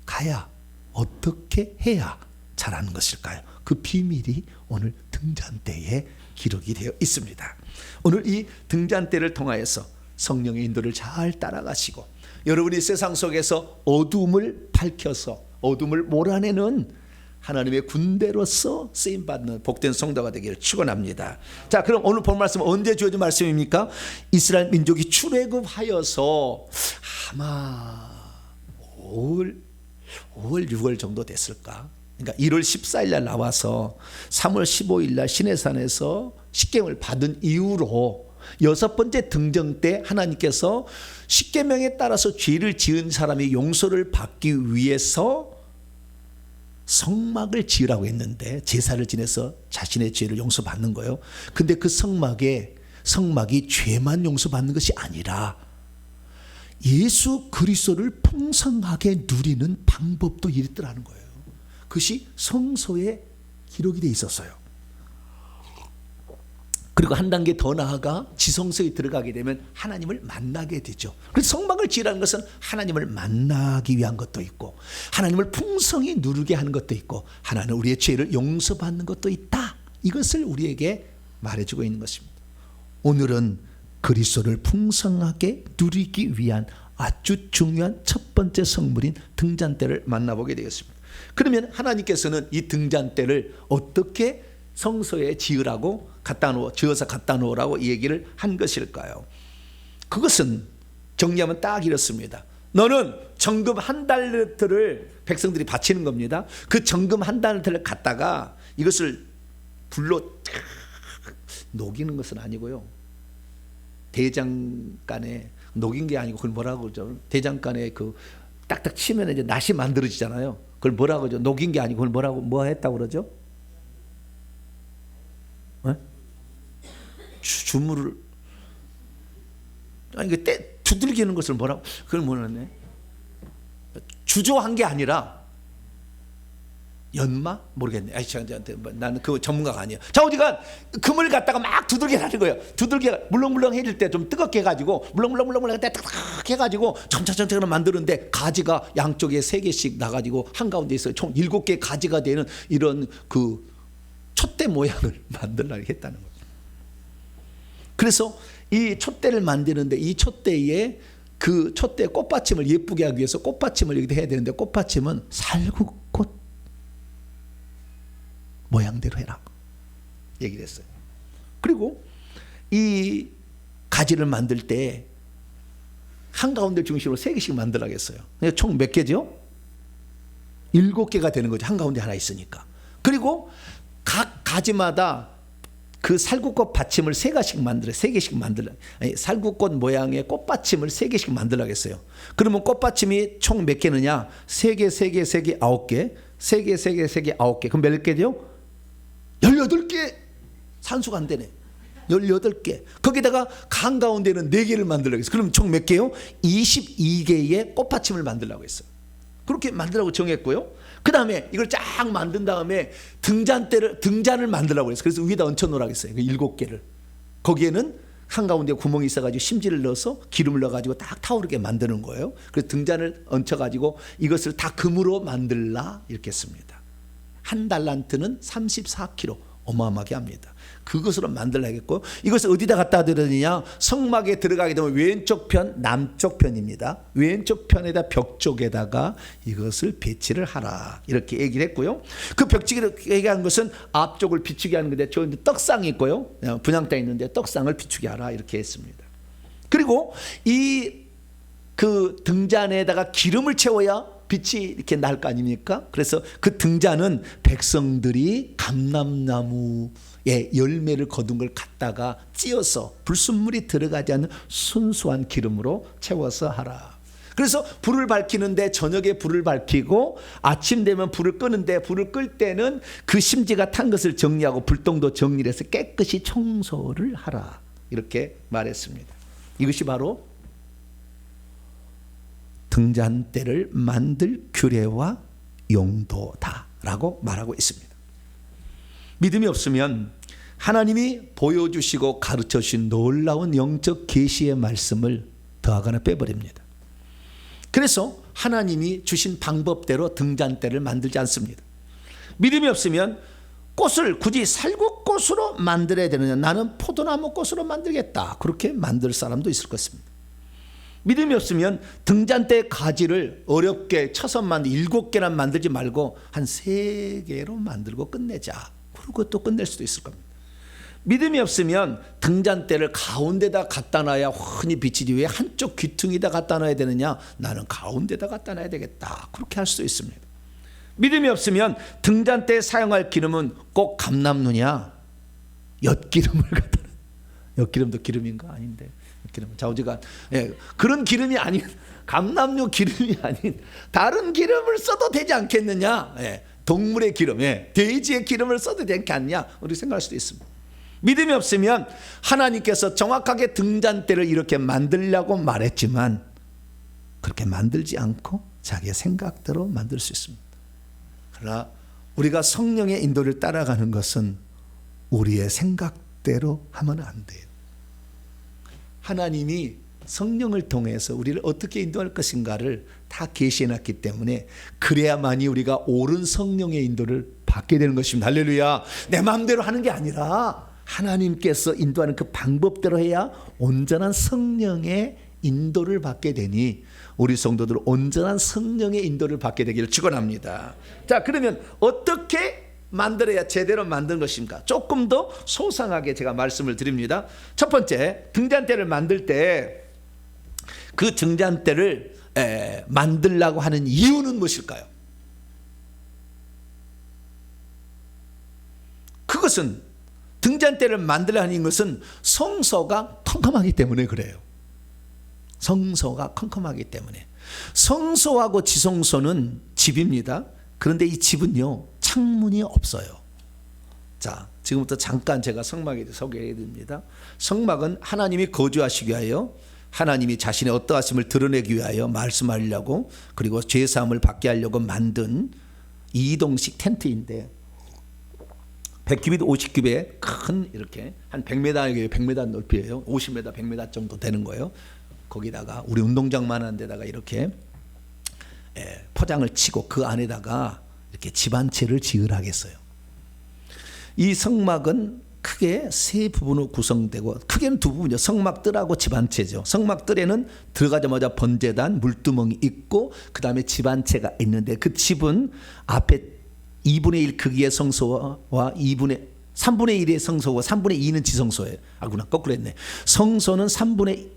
가야, 어떻게 해야 잘하는 것일까요? 그 비밀이 오늘 등잔대에 기록이 되어 있습니다. 오늘 이 등잔대를 통하여서 성령의 인도를 잘 따라가시고 여러분이 세상 속에서 어둠을 밝혀서 어둠을 몰아내는 하나님의 군대로서 쓰임받는 복된 성도가 되기를 축원합니다. 자, 그럼 오늘 본 말씀은 언제 주어진 말씀입니까? 이스라엘 민족이 출애굽하여서 아마 5월 6월 정도 됐을까? 그러니까 1월 14일 날 나와서 3월 15일 날 시내산에서 십계명을 받은 이후로 6번째 등정 때 하나님께서 십계명에 따라서 죄를 지은 사람이 용서를 받기 위해서 성막을 지으라고 했는데, 제사를 지내서 자신의 죄를 용서받는 거예요. 근데 그 성막이 죄만 용서받는 것이 아니라 예수 그리스도를 풍성하게 누리는 방법도 있더라는 거예요. 그것이 성소에 기록이 돼 있었어요. 그리고 한 단계 더 나아가 지성소에 들어가게 되면 하나님을 만나게 되죠. 그래서 성막을 지으라는 것은 하나님을 만나기 위한 것도 있고, 하나님을 풍성히 누르게 하는 것도 있고, 하나는 우리의 죄를 용서받는 것도 있다. 이것을 우리에게 말해주고 있는 것입니다. 오늘은 그리스도를 풍성하게 누리기 위한 아주 중요한 첫 번째 성물인 등잔대를 만나보게 되겠습니다. 그러면 하나님께서는 이 등잔대를 어떻게 성소에 지으라고 지어서 갖다 놓으라고 얘기를 한 것일까요? 그것은 정리하면 딱 이렇습니다. 너는 정금 1 달란트를 백성들이 바치는 겁니다. 그 정금 1 달란트를 갖다가 이것을 불로 녹이는 것은 아니고요, 대장간에 녹인 게 아니고 그걸 뭐라고 그러죠? 대장간에 그 딱딱 치면 이제 낫이 만들어지잖아요. 그걸 뭐라고 그러죠? 녹인 게 아니고 그걸 뭐라고 뭐 했다고 그러죠? 네? 주물을 아니 때 두들기는 것을 뭐라고 그걸 뭐라네? 주저한 게 아니라 연마? 모르겠네. 아이, 나는 그 전문가가 아니야. 자, 어디가 금을 갖다가 막 두들겨 하는 거예요. 두들겨 물렁물렁해질 때 좀 뜨겁게 해가지고 물렁물렁 할 때 탁탁 해가지고 점차점차 만드는데 가지가 양쪽에 3개씩 나가지고 한가운데 있어요. 총 7개 가지가 되는 이런 그 촛대 모양을 만들려고 했다는 거예요. 그래서 이 촛대를 만드는데 이 촛대에 그 촛대 꽃받침을 예쁘게 하기 위해서 꽃받침을 여기다 해야 되는데 꽃받침은 살구꽃 모양대로 해라 얘기를 했어요. 그리고 이 가지를 만들 때 한가운데 중심으로 3개씩 만들어야겠어요. 총 몇 개죠? 7개가 되는 거죠. 한가운데 하나 있으니까. 그리고 각 가지마다 그 살구꽃 받침을 3개씩 만들어요. 3개씩 만들어. 살구꽃 모양의 꽃받침을 3개씩 만들어야겠어요. 그러면 꽃받침이 총 몇 개느냐? 3개, 3개, 3개, 9개. 3개, 3개, 3개, 9개. 그럼 몇 개죠? 18개. 산수가 안 되네. 18개. 거기다가 한가운데는 4개를 만들려고 했어요. 그럼 총 몇 개요? 22개의 꽃받침을 만들려고 했어요. 그렇게 만들라고 정했고요. 그 다음에 이걸 쫙 만든 다음에 등잔을 만들라고 했어요. 그래서 위에다 얹혀 놓으라고 했어요. 7개를. 거기에는 한가운데 구멍이 있어가지고 심지를 넣어서 기름을 넣어가지고 딱 타오르게 만드는 거예요. 그래서 등잔을 얹혀가지고 이것을 다 금으로 만들라 이렇게 했습니다. 한 달란트는 34kg. 어마어마하게 합니다. 그것으로 만들어야겠고 이것을 어디다 갖다 드느냐? 성막에 들어가게 되면 왼쪽 편, 남쪽 편입니다. 왼쪽 편에다 벽 쪽에다가 이것을 배치를 하라 이렇게 얘기를 했고요. 그 벽치기를 얘기한 것은 앞쪽을 비추게 하는 건데 저 떡상이 있고요. 분향대 있는데 떡상을 비추게 하라 이렇게 했습니다. 그리고 이 그 등잔에다가 기름을 채워야 빛이 이렇게 날 거 아닙니까? 그래서 그 등잔은 백성들이 감람나무의 열매를 거둔 걸 갖다가 찧어서 불순물이 들어가지 않는 순수한 기름으로 채워서 하라. 그래서 불을 밝히는데 저녁에 불을 밝히고 아침 되면 불을 끄는데 불을 끌 때는 그 심지가 탄 것을 정리하고 불똥도 정리를 해서 깨끗이 청소를 하라. 이렇게 말했습니다. 이것이 바로 등잔대를 만들 규례와 용도다라고 말하고 있습니다. 믿음이 없으면 하나님이 보여주시고 가르쳐주신 놀라운 영적 계시의 말씀을 더하거나 빼버립니다. 그래서 하나님이 주신 방법대로 등잔대를 만들지 않습니다. 믿음이 없으면 꽃을 굳이 살구꽃으로 만들어야 되느냐? 나는 포도나무 꽃으로 만들겠다. 그렇게 만들 사람도 있을 것입니다. 믿음이 없으면 등잔대 가지를 어렵게 쳐서 7개나 만들지 말고 한 3개로 만들고 끝내자. 그리고 또 끝낼 수도 있을 겁니다. 믿음이 없으면 등잔대를 가운데다 갖다 놔야 흔히 비치지 왜 한쪽 귀퉁이다 갖다 놔야 되느냐? 나는 가운데다 갖다 놔야 되겠다. 그렇게 할 수도 있습니다. 믿음이 없으면 등잔대에 사용할 기름은 꼭 감람누냐? 엿기름을 갖다 놔. 엿기름도 기름인가? 아닌데. 좌우지간 그런 기름이 아닌 감람류 기름이 아닌 다른 기름을 써도 되지 않겠느냐? 동물의 기름, 돼지의 기름을 써도 되지 않냐? 우리 생각할 수도 있습니다. 믿음이 없으면 하나님께서 정확하게 등잔대를 이렇게 만들려고 말했지만 그렇게 만들지 않고 자기의 생각대로 만들 수 있습니다. 그러나 우리가 성령의 인도를 따라가는 것은 우리의 생각대로 하면 안 돼요. 하나님이 성령을 통해서 우리를 어떻게 인도할 것인가를 다 계시해놨기 때문에 그래야만이 우리가 옳은 성령의 인도를 받게 되는 것입니다. 할렐루야. 내 마음대로 하는 게 아니라 하나님께서 인도하는 그 방법대로 해야 온전한 성령의 인도를 받게 되니 우리 성도들 온전한 성령의 인도를 받게 되기를 축원합니다. 자, 그러면 어떻게 만들어야 제대로 만든 것입니까? 조금 더 소상하게 제가 말씀을 드립니다. 첫 번째, 등잔대를 만들 때 그 등잔대를 만들려고 하는 이유는 무엇일까요? 그것은 등잔대를 만들라는 것은 성소가 컴컴하기 때문에 그래요. 성소가 컴컴하기 때문에. 성소하고 지성소는 집입니다. 그런데 이 집은요, 창문이 없어요. 자, 지금부터 잠깐 제가 성막에 대해 소개해 드립니다. 성막은 하나님이 거주하시기 위하여, 하나님이 자신의 어떠하심을 드러내기 위하여 말씀하려고, 그리고 죄사함을 받게 하려고 만든 이동식 텐트인데, 100규빗 50규빗에 큰 이렇게 한 100m, 100m 높이에요. 50m, 100m 정도 되는 거예요. 거기다가 우리 운동장만 한 데다가 이렇게 포장을 치고 그 안에다가 이렇게 집 한 채를 지으라겠어요. 이 성막은 크게 세 부분으로 구성되고, 크게는 두 부분이죠. 성막뜰하고 집 한 채죠. 성막뜰에는 들어가자마자 번제단, 물두멍이 있고 그 다음에 집 한 채가 있는데, 그 집은 앞에 2분의 1 크기의 성소와 3분의 1의 성소와 3분의 2는 지성소예요. 아구나, 거꾸로 했네. 성소는 3분의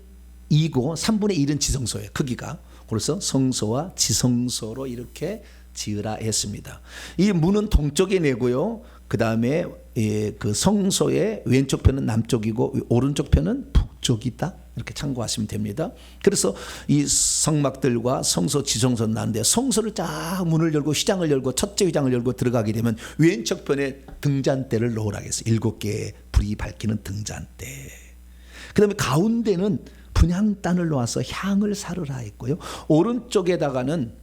2고 3분의 1은 지성소예요, 크기가. 그래서 성소와 지성소로 이렇게 지으라 했습니다. 이 문은 동쪽에 내고요. 그 다음에 그 성소의 왼쪽 편은 남쪽이고 오른쪽 편은 북쪽이다, 이렇게 참고하시면 됩니다. 그래서 이 성막들과 성소, 지성소는 나는데, 성소를 쫙 문을 열고 휘장을 열고 첫째 휘장을 열고 들어가게 되면 왼쪽 편에 등잔대를 놓으라 했어요. 7개의 불이 밝히는 등잔대. 그 다음에 가운데는 분향단을 놓아서 향을 사르라 했고요. 오른쪽에다가는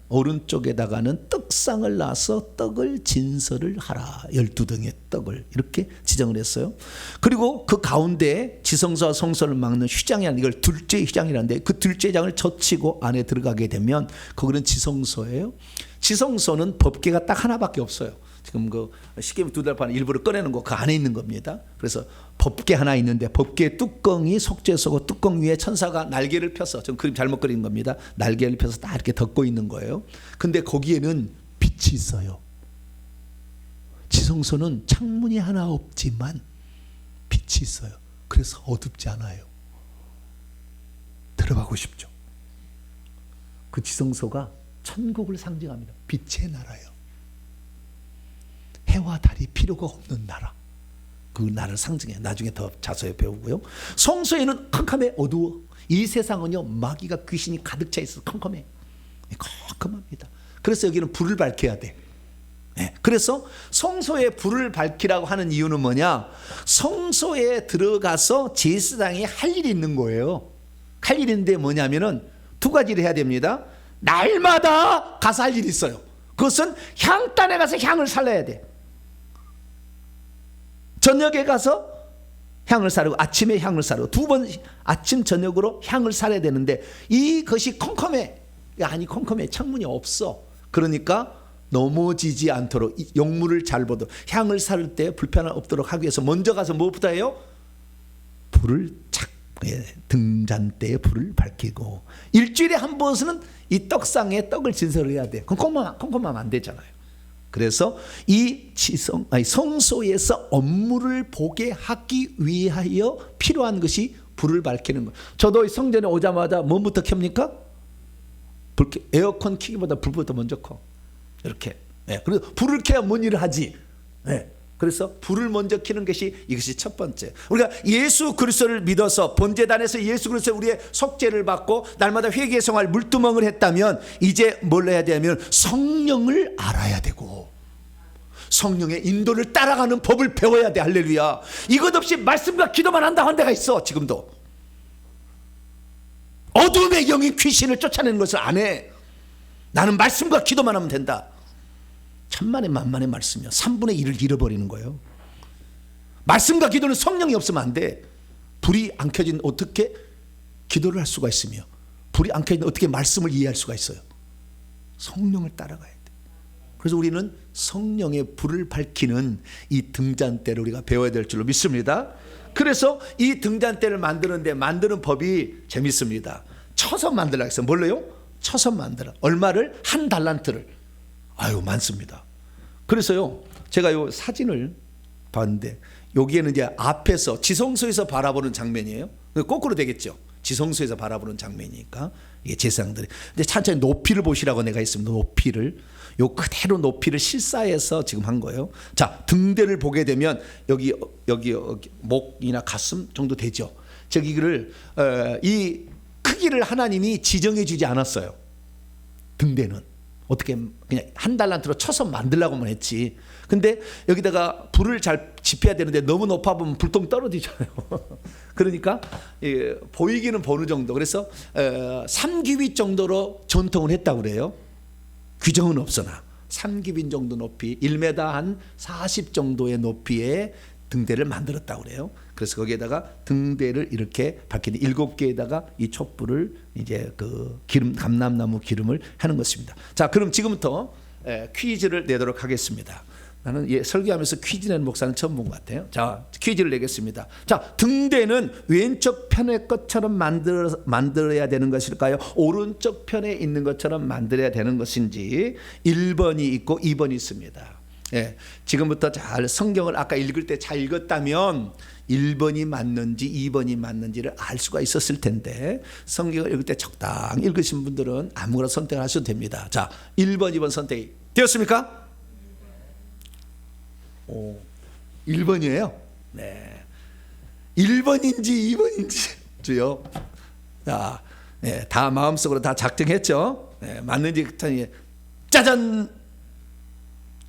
떡상을 놔서 떡을 진설을 하라. 12등의 떡을 이렇게 지정을 했어요. 그리고 그 가운데 지성소와 성소를 막는 휘장이라는, 이걸 둘째 휘장이라는데, 그 둘째 휘장을 젖히고 안에 들어가게 되면 거기는 지성소예요. 지성소는 법궤가 딱 하나밖에 없어요. 지금 그 시계미 2달판 일부러 꺼내는 거 그 안에 있는 겁니다. 그래서 법궤 하나 있는데, 법궤 뚜껑이 속죄소고, 뚜껑 위에 천사가 날개를 펴서, 좀 그림 잘못 그린 겁니다. 날개를 펴서 딱 이렇게 덮고 있는 거예요. 근데 거기에는 빛이 있어요. 지성소는 창문이 하나 없지만 빛이 있어요. 그래서 어둡지 않아요. 들어가고 싶죠. 그 지성소가 천국을 상징합니다. 빛의 나라예요. 해와 달이 필요가 없는 나라, 그 나라를 상징해. 나중에 더 자세히 배우고요. 성소에는 컴컴해, 어두워. 이 세상은요, 마귀가, 귀신이 가득 차 있어. 컴컴해, 컴컴합니다. 그래서 여기는 불을 밝혀야 돼. 그래서 성소에 불을 밝히라고 하는 이유는 뭐냐? 성소에 들어가서 제사장이 할 일이 있는 거예요. 할 일이 있는데 뭐냐면은 두 가지를 해야 됩니다. 날마다 가서 할 일이 있어요. 그것은 향단에 가서 향을 살려야 돼. 저녁에 가서 향을 사르고 아침에 향을 사르고, 두 번 아침 저녁으로 향을 사려야 되는데, 이것이 컴컴해. 아니, 컴컴해. 창문이 없어. 그러니까 넘어지지 않도록, 용물을 잘 보도록, 향을 사를 때 불편함 없도록 하기 위해서 먼저 가서 무엇부터 해요? 불을 착, 등잔대에 불을 밝히고, 일주일에 한 번은 이 떡상에 떡을 진설해야 돼. 컴컴하면 안 되잖아요. 그래서 이 성소에서 업무를 보게 하기 위하여 필요한 것이 불을 밝히는 거예요. 저도 성전에 오자마자 뭐부터 켭니까? 에어컨 켜기보다 불부터 먼저 켜. 이렇게. 그래서 불을 켜야 뭔 일을 하지. 그래서 불을 먼저 켜는 것이, 이것이 첫 번째. 우리가 예수 그리스도를 믿어서 번제단에서 예수 그리스도 우리의 속죄를 받고 날마다 회개 생활 물두멍을 했다면, 이제 뭘 해야 되냐면 성령을 알아야 되고 성령의 인도를 따라가는 법을 배워야 돼. 할렐루야. 이것 없이 말씀과 기도만 한다 한 데가 있어. 지금도 어둠의 영이 귀신을 쫓아내는 것을 안 해. 나는 말씀과 기도만 하면 된다. 천만의 만만의 말씀이요, 3분의 1을 잃어버리는 거예요. 말씀과 기도는 성령이 없으면 안 돼. 불이 안 켜진 어떻게 기도를 할 수가 있으며, 불이 안 켜진 어떻게 말씀을 이해할 수가 있어요. 성령을 따라가야 돼. 그래서 우리는 성령의 불을 밝히는 이 등잔대를 우리가 배워야 될 줄로 믿습니다. 그래서 이 등잔대를 만드는 법이 재밌습니다. 쳐서 만들라고 했어요. 뭘로요? 쳐서 만들어. 얼마를? 1달란트를. 아유, 많습니다. 그래서요, 제가 요 사진을 봤는데, 여기에는 이제 앞에서 지성소에서 바라보는 장면이에요. 거꾸로 되겠죠. 지성소에서 바라보는 장면이니까 이게 제사장들이. 근데 천천히 높이를 보시라고 내가 했습니다. 높이를. 요 그대로 높이를 실사해서 지금 한 거예요. 자, 등대를 보게 되면 여기 목이나 가슴 정도 되죠. 저기를 이 크기를 하나님이 지정해 주지 않았어요. 등대는 어떻게 그냥 한 달란트로 쳐서 만들려고만 했지. 근데 여기다가 불을 잘 지펴야 되는데 너무 높아 보면 불똥 떨어지잖아요. 그러니까 보이기는 보는 정도. 그래서 3규빗 정도로 전통을 했다고 그래요. 규정은 없으나 3규빗 정도 높이 1m 한 40 정도의 높이의 등대를 만들었다고 그래요. 그래서 거기에다가 등대를 이렇게 밝히는 7개에다가 이 촛불을 이제 그 기름 감람나무 기름을 하는 것입니다. 자, 그럼 지금부터 퀴즈를 내도록 하겠습니다. 나는 설교하면서 퀴즈 내는 목사는 처음 본 것 같아요. 자, 퀴즈를 내겠습니다. 자, 등대는 왼쪽 편의 것처럼 만들어야 되는 것일까요? 오른쪽 편에 있는 것처럼 만들어야 되는 것인지 1번이 있고 2번이 있습니다. 예, 지금부터 잘 성경을 아까 읽을 때 잘 읽었다면 1번이 맞는지 2번이 맞는지를 알 수가 있었을 텐데 성경을 읽을 때 적당히 읽으신 분들은 아무거나 선택하셔도 됩니다. 자, 1번, 2번 선택이 되었습니까? 1번이에요. 네. 1번인지 2번인지 주요. 자, 네, 다 마음속으로 다 작정했죠. 네, 맞는지 짜잔.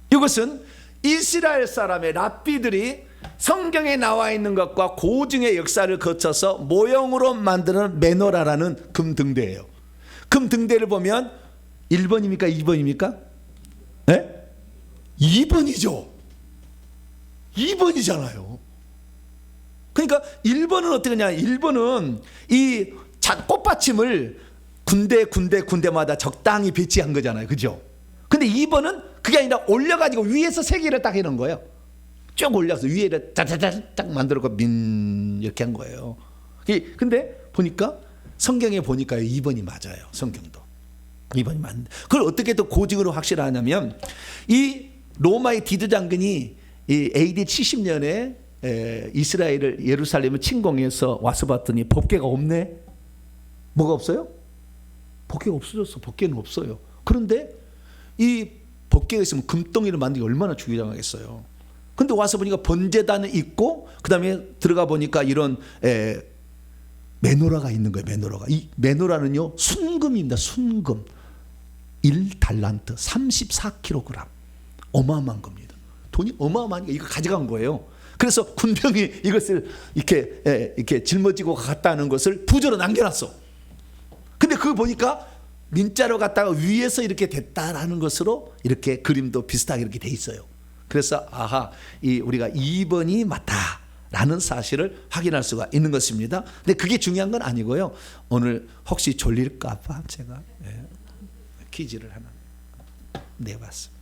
이것은 이스라엘 사람의 랍비들이 성경에 나와 있는 것과 고증의 역사를 거쳐서 모형으로 만드는 메노라라는 금등대예요. 금등대를 보면 1번입니까? 2번입니까? 네? 2번이죠. 2번이잖아요. 그러니까 1번은 어떻게 하냐? 1번은 이 꽃받침을 군데마다 적당히 배치한 거잖아요. 그죠? 근데 2번은 그게 아니라 올려가지고 위에서 3개를 딱 해놓은 거예요. 쭉 올려서 위에를 딱 만들고 이렇게 한 거예요. 근데 보니까 성경에 보니까 2번이 맞아요. 성경도 2번이 맞는데 그걸 어떻게 또 고증으로 확실하냐면 이 로마의 디드 장군이 이 AD 70년에 이스라엘을 예루살렘을 침공해서 와서 봤더니 법궤가 없네. 뭐가 없어요? 법궤가 없어졌어. 법궤는 없어요. 그런데 이 법궤가 있으면 금덩이를 만들기 얼마나 주의장하겠어요. 근데 와서 보니까 번제단은 있고 그 다음에 들어가 보니까 이런 메노라가 있는 거예요. 메노라가. 이 메노라는요 순금입니다. 순금 1달란트 34kg. 어마어마한 겁니다. 돈이 어마어마하니까 이거 가져간 거예요. 그래서 군병이 이것을 이렇게 짊어지고 갔다는 것을 부조로 남겨놨어. 근데 그거 보니까 민자로 갔다가 위에서 이렇게 됐다라는 것으로 이렇게 그림도 비슷하게 이렇게 돼 있어요. 그래서 아하, 우리가 2번이 맞다라는 사실을 확인할 수가 있는 것입니다. 근데 그게 중요한 건 아니고요. 오늘 혹시 졸릴까봐 제가 퀴즈를 하나 내봤습니다.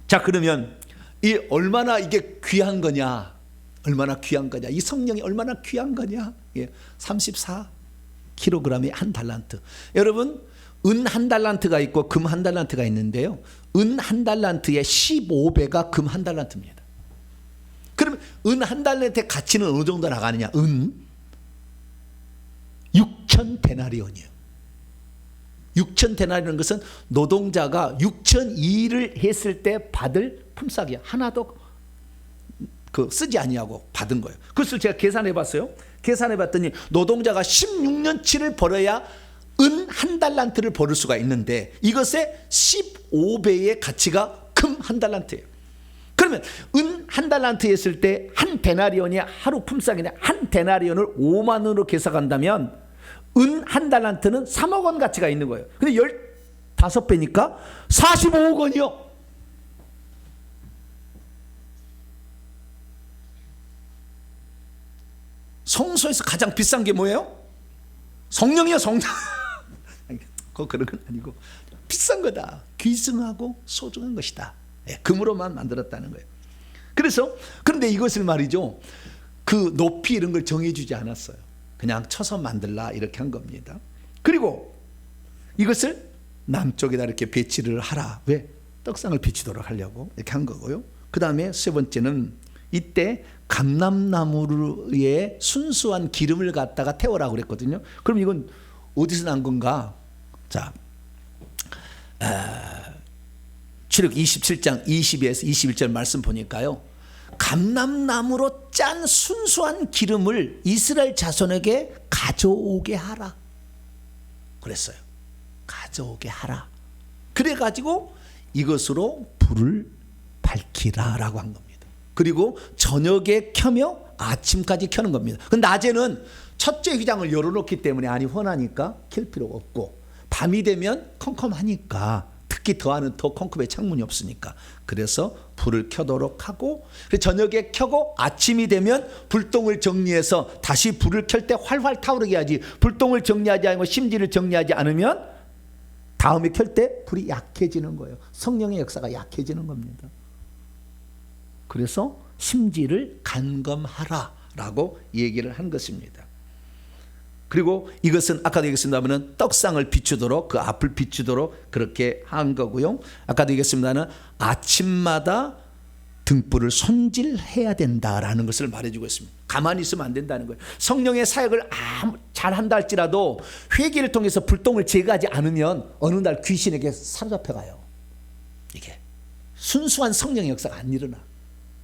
자, 그러면 이 얼마나 이게 귀한 거냐? 얼마나 귀한 거냐? 이 성령이 얼마나 귀한 거냐? 34kg의 한 달란트. 여러분, 은 한 달란트가 있고 금 한 달란트가 있는데요. 은 한 달란트의 15배가 금 한 달란트입니다. 그러면 은 한 달란트의 가치는 어느 정도 나가느냐? 은 6,000데나리온이에요. 6,000데나리온은 것은 노동자가 6,002일을 했을 때 받을 품삯이야. 하나도 쓰지 아니하고 받은 거예요. 그것을 제가 계산해 봤어요. 계산해 봤더니 노동자가 16년치를 벌어야 은 한 달란트를 벌을 수가 있는데 이것의 15배의 가치가 금 한 달란트예요. 그러면 은 한 달란트 했을 때 한 데나리온이 하루 품삯인데 한 데나리온을 5만 원으로 계산한다면 은 한 달란트는 3억 원 가치가 있는 거예요. 근데 15배니까 45억 원이요. 성소에서 가장 비싼 게 뭐예요? 성령이요, 성령. 그런 건 아니고 비싼 거다. 귀중하고 소중한 것이다. 금으로만 만들었다는 거예요. 그런데 이것을 말이죠, 그 높이 이런 걸 정해주지 않았어요. 그냥 쳐서 만들라 이렇게 한 겁니다. 그리고 이것을 남쪽에다 이렇게 배치를 하라. 왜? 떡상을 비치도록 하려고 이렇게 한 거고요. 그 다음에 세 번째는 이때 감람나무에 순수한 기름을 갖다가 태우라고 그랬거든요. 그럼 이건 어디서 난 건가? 자, 출애굽기 27장 22에서 21절 말씀 보니까요, 감람나무로 짠 순수한 기름을 이스라엘 자손에게 가져오게 하라 그랬어요. 가져오게 하라. 그래가지고 이것으로 불을 밝히라라고 한 겁니다. 그리고 저녁에 켜며 아침까지 켜는 겁니다. 낮에는 첫째 휘장을 열어놓기 때문에 안이 훤하니까 켤 필요가 없고, 밤이 되면 컴컴하니까, 특히 더 컴컴해 창문이 없으니까, 그래서 불을 켜도록 하고, 저녁에 켜고 아침이 되면 불똥을 정리해서 다시 불을 켤 때 활활 타오르게 하지, 불똥을 정리하지 않고 심지를 정리하지 않으면 다음에 켤 때 불이 약해지는 거예요. 성령의 역사가 약해지는 겁니다. 그래서 심지를 간검하라라고 얘기를 한 것입니다. 그리고 이것은 아까도 얘기했습니다만 떡상을 비추도록, 그 앞을 비추도록 그렇게 한 거고요. 아까도 얘기했습니다만 아침마다 등불을 손질해야 된다라는 것을 말해주고 있습니다. 가만히 있으면 안 된다는 거예요. 성령의 사역을 잘 한다 할지라도 회개를 통해서 불똥을 제거하지 않으면 어느 날 귀신에게 사로잡혀가요. 이게 순수한 성령의 역사가 안 일어나.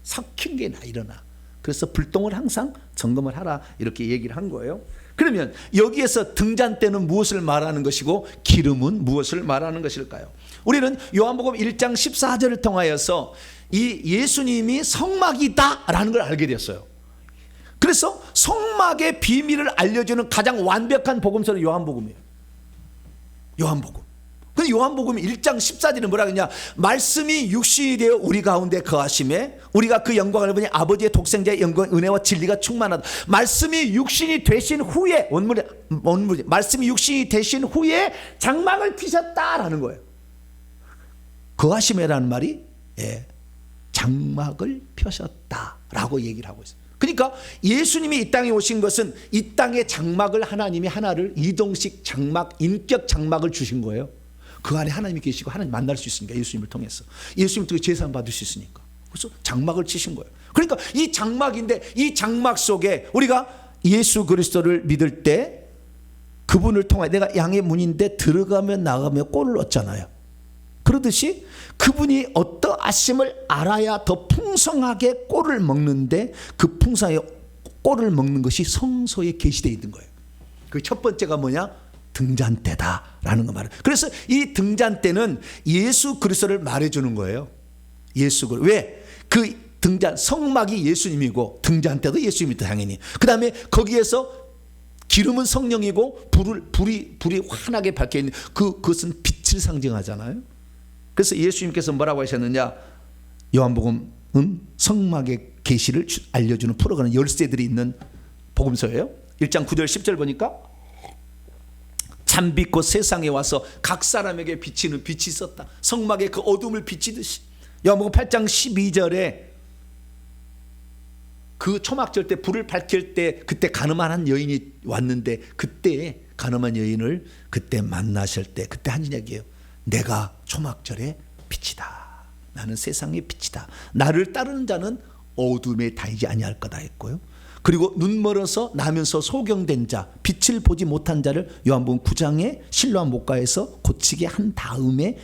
섞인 게 나 일어나. 그래서 불똥을 항상 점검을 하라 이렇게 얘기를 한 거예요. 그러면 여기에서 등잔 때는 무엇을 말하는 것이고 기름은 무엇을 말하는 것일까요? 우리는 요한복음 1장 14절을 통하여서 이 예수님이 성막이다라는 걸 알게 됐어요. 그래서 성막의 비밀을 알려주는 가장 완벽한 복음서는 요한복음이에요. 요한복음. 근데 요한복음 1장 14절은 뭐라 그러냐? 말씀이 육신이 되어 우리 가운데 거하심에 우리가 그 영광을 보니 아버지의 독생자의 영광 은혜와 진리가 충만하다. 말씀이 육신이 되신 후에 원문이 말씀이 육신이 되신 후에 장막을 피셨다라는 거예요. 거하심에라는 말이 장막을 펴셨다라고 얘기를 하고 있어요. 그러니까 예수님이 이 땅에 오신 것은 이 땅의 장막을 하나님이 하나를 이동식 장막, 인격 장막을 주신 거예요. 그 안에 하나님이 계시고 하나님 만날 수 있으니까, 예수님을 통해서 예수님 통해 제사함 받을 수 있으니까. 그래서 장막을 치신 거예요. 그러니까 이 장막인데 이 장막 속에 우리가 예수 그리스도를 믿을 때 그분을 통해 내가 양의 문인데 들어가면 나가면 꼴을 얻잖아요. 그러듯이 그분이 어떠하심을 알아야 더 풍성하게 꼴을 먹는데, 그 풍성하게 꼴을 먹는 것이 성소에 계시되어 있는 거예요. 그 첫 번째가 뭐냐? 등잔대다라는 거 말이에요. 그래서 이 등잔대는 예수 그리스도를 말해주는 거예요. 예수 그리스도. 왜? 그 등잔, 성막이 예수님이고 등잔대도 예수님이다 당연히. 그 다음에 거기에서 기름은 성령이고 불이 환하게 밝혀 있는 그것은 빛을 상징하잖아요. 그래서 예수님께서 뭐라고 하셨느냐? 요한복음은 성막의 계시를 알려주는 풀어가는 열쇠들이 있는 복음서예요. 1장 9절 10절 보니까 참빛 곧 세상에 와서 각 사람에게 비치는 빛이 있었다. 성막의 그 어둠을 비치듯이. 요한복음 8장 12절에 그 초막절 때 불을 밝힐 때 그때 가늠한 여인이 왔는데, 그때 가늠한 여인을 그때 만나실 때 그때 한 이야기예요. 내가 초막절의 빛이다. 나는 세상의 빛이다. 나를 따르는 자는 어둠에 다니지 아니할 거다 했고요. 그리고 눈 멀어서 나면서 소경된 자, 빛을 보지 못한 자를 요한복음 9장에 실로암 목가에서 고치게 한 다음에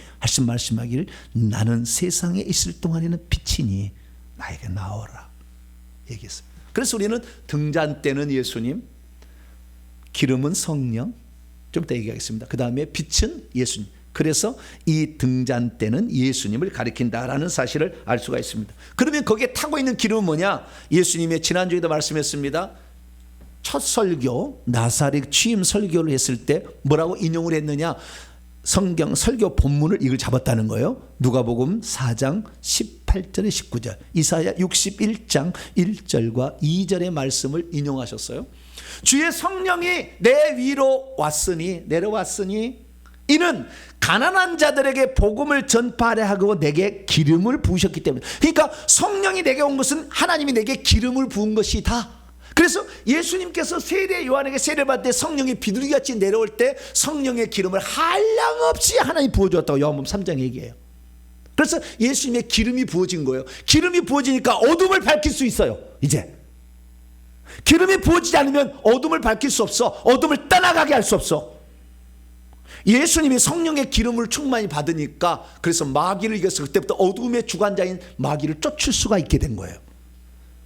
말씀하기를 나는 세상에 있을 동안에는 빛이니 나에게 나오라 얘기했어요. 그래서 우리는 등잔대는 예수님, 기름은 성령, 좀 이따 얘기하겠습니다. 그 다음에 빛은 예수님. 그래서 이 등잔대는 예수님을 가리킨다라는 사실을 알 수가 있습니다. 그러면 거기에 타고 있는 기름은 뭐냐? 예수님의 지난주에도 말씀했습니다. 첫 설교, 나사렛 취임 설교를 했을 때 뭐라고 인용을 했느냐? 성경 설교 본문을 이걸 잡았다는 거예요. 누가복음 4장 18절에 19절, 이사야 61장 1절과 2절의 말씀을 인용하셨어요. 주의 성령이 내 위로 내려왔으니 이는 가난한 자들에게 복음을 전파하려 하고 내게 기름을 부으셨기 때문에. 그러니까 성령이 내게 온 것은 하나님이 내게 기름을 부은 것이다. 그래서 예수님께서 세례 요한에게 세례를 받을 때 성령이 비둘기같이 내려올 때 성령의 기름을 한량없이 하나님이 부어주었다고 요한복음 3장 얘기해요. 그래서 예수님의 기름이 부어진 거예요. 기름이 부어지니까 어둠을 밝힐 수 있어요. 이제 기름이 부어지지 않으면 어둠을 밝힐 수 없어. 어둠을 떠나가게 할 수 없어. 예수님이 성령의 기름을 충만히 받으니까 그래서 마귀를 이겨서 그때부터 어둠의 주관자인 마귀를 쫓을 수가 있게 된 거예요.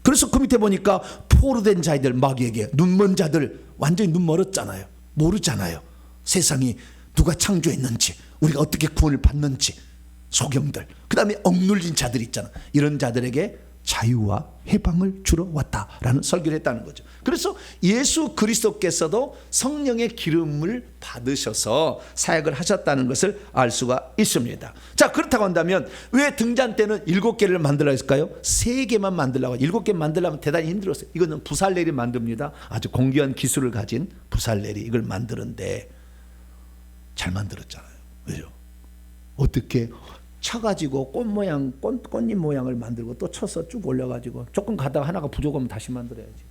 그래서 그 밑에 보니까 포로된 자들, 마귀에게 눈먼 자들, 완전히 눈 멀었잖아요. 모르잖아요. 세상이 누가 창조했는지, 우리가 어떻게 구원을 받는지, 소경들, 그 다음에 억눌린 자들 있잖아. 이런 자들에게 자유와 해방을 주러 왔다라는 설교를 했다는 거죠. 그래서 예수 그리스도께서도 성령의 기름을 받으셔서 사역을 하셨다는 것을 알 수가 있습니다. 자, 그렇다고 한다면 왜 등잔 때는 7개를 만들라 했을까요? 3개만 만들라고. 7개 만들려면 대단히 힘들었어요. 이거는 부살렐이 만듭니다. 아주 공귀한 기술을 가진 부살렐이 이걸 만드는데 잘 만들었잖아요. 왜요? 어떻게 쳐가지고 꽃잎 모양을 만들고 또 쳐서 쭉 올려가지고 조금 가다가 하나가 부족하면 다시 만들어야지.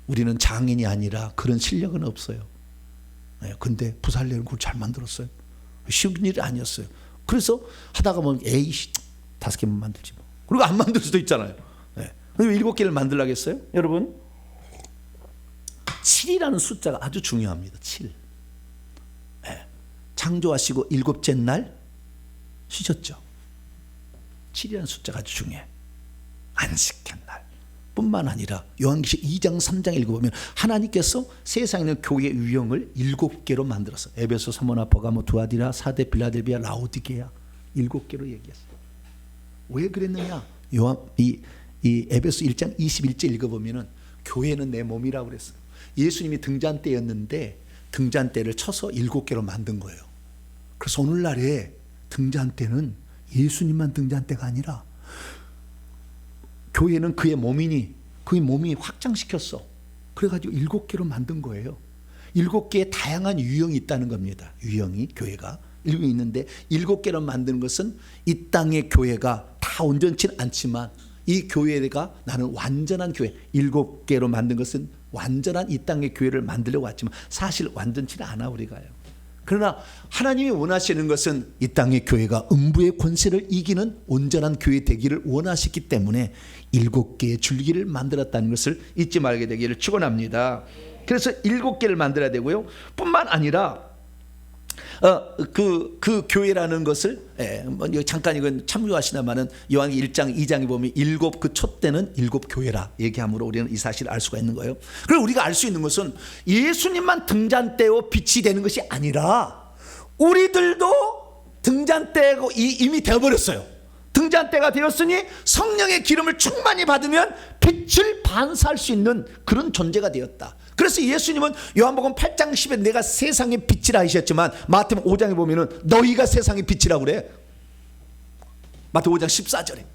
우리는 장인이 아니라 그런 실력은 없어요. 근데 부살렐은 그걸 잘 만들었어요. 쉬운 일이 아니었어요. 그래서 하다가 보면 에이씨 5개만 만들지 뭐. 그리고 안 만들 수도 있잖아요. 왜 7개를 만들라고 했어요? 여러분 7이라는 숫자가 아주 중요합니다. 7. 창조하시고 7째 날 쉬셨죠. 7이라는 숫자가 아주 중요해. 안식한 날 뿐만 아니라 요한계시 2장 3장 읽어보면 하나님께서 세상에 있는 교회의 유형을 7개로 만들었어요. 에베소, 사모나, 버가모, 두아디라, 사데, 빌라델비아, 라오디게아 7개로 얘기했어요. 왜 그랬느냐? 이 에베소 1장 21절 읽어보면 교회는 내 몸이라고 그랬어요. 예수님이 등잔대였는데 등잔대를 쳐서 7개로 만든 거예요. 그래서 오늘날에 등잔대는 예수님만 등잔대가 아니라 교회는 그의 몸이니 그의 몸이 확장시켰어. 그래가지고 7개로 만든 거예요. 7개의 다양한 유형이 있다는 겁니다. 유형이 교회가 7개 있는데 7개로 만드는 것은 이 땅의 교회가 다 온전치는 않지만 이 교회가 나는 완전한 교회 7개로 만든 것은 완전한 이 땅의 교회를 만들려고 왔지만 사실 완전치는 않아 우리가요. 그러나 하나님이 원하시는 것은 이 땅의 교회가 음부의 권세를 이기는 온전한 교회 되기를 원하셨기 때문에 7개의 줄기를 만들었다는 것을 잊지 말게 되기를 축원합니다. 그래서 7개를 만들어야 되고요. 뿐만 아니라 그 교회라는 것을 잠깐 이건 참조하시나마는 요한기 1장 2장에 보면 7 그 촛대는 7 교회라 얘기함으로 우리는 이 사실을 알 수가 있는 거예요. 그리고 우리가 알 수 있는 것은 예수님만 등잔대요 빛이 되는 것이 아니라 우리들도 등잔대고 이미 되어버렸어요. 등잔대가 되었으니 성령의 기름을 충만히 받으면 빛을 반사할 수 있는 그런 존재가 되었다. 그래서 예수님은 요한복음 8장 10에 내가 세상의 빛이라 하셨지만 마태복음 5장에 보면은 너희가 세상의 빛이라고 그래. 마태복음 5장 14절에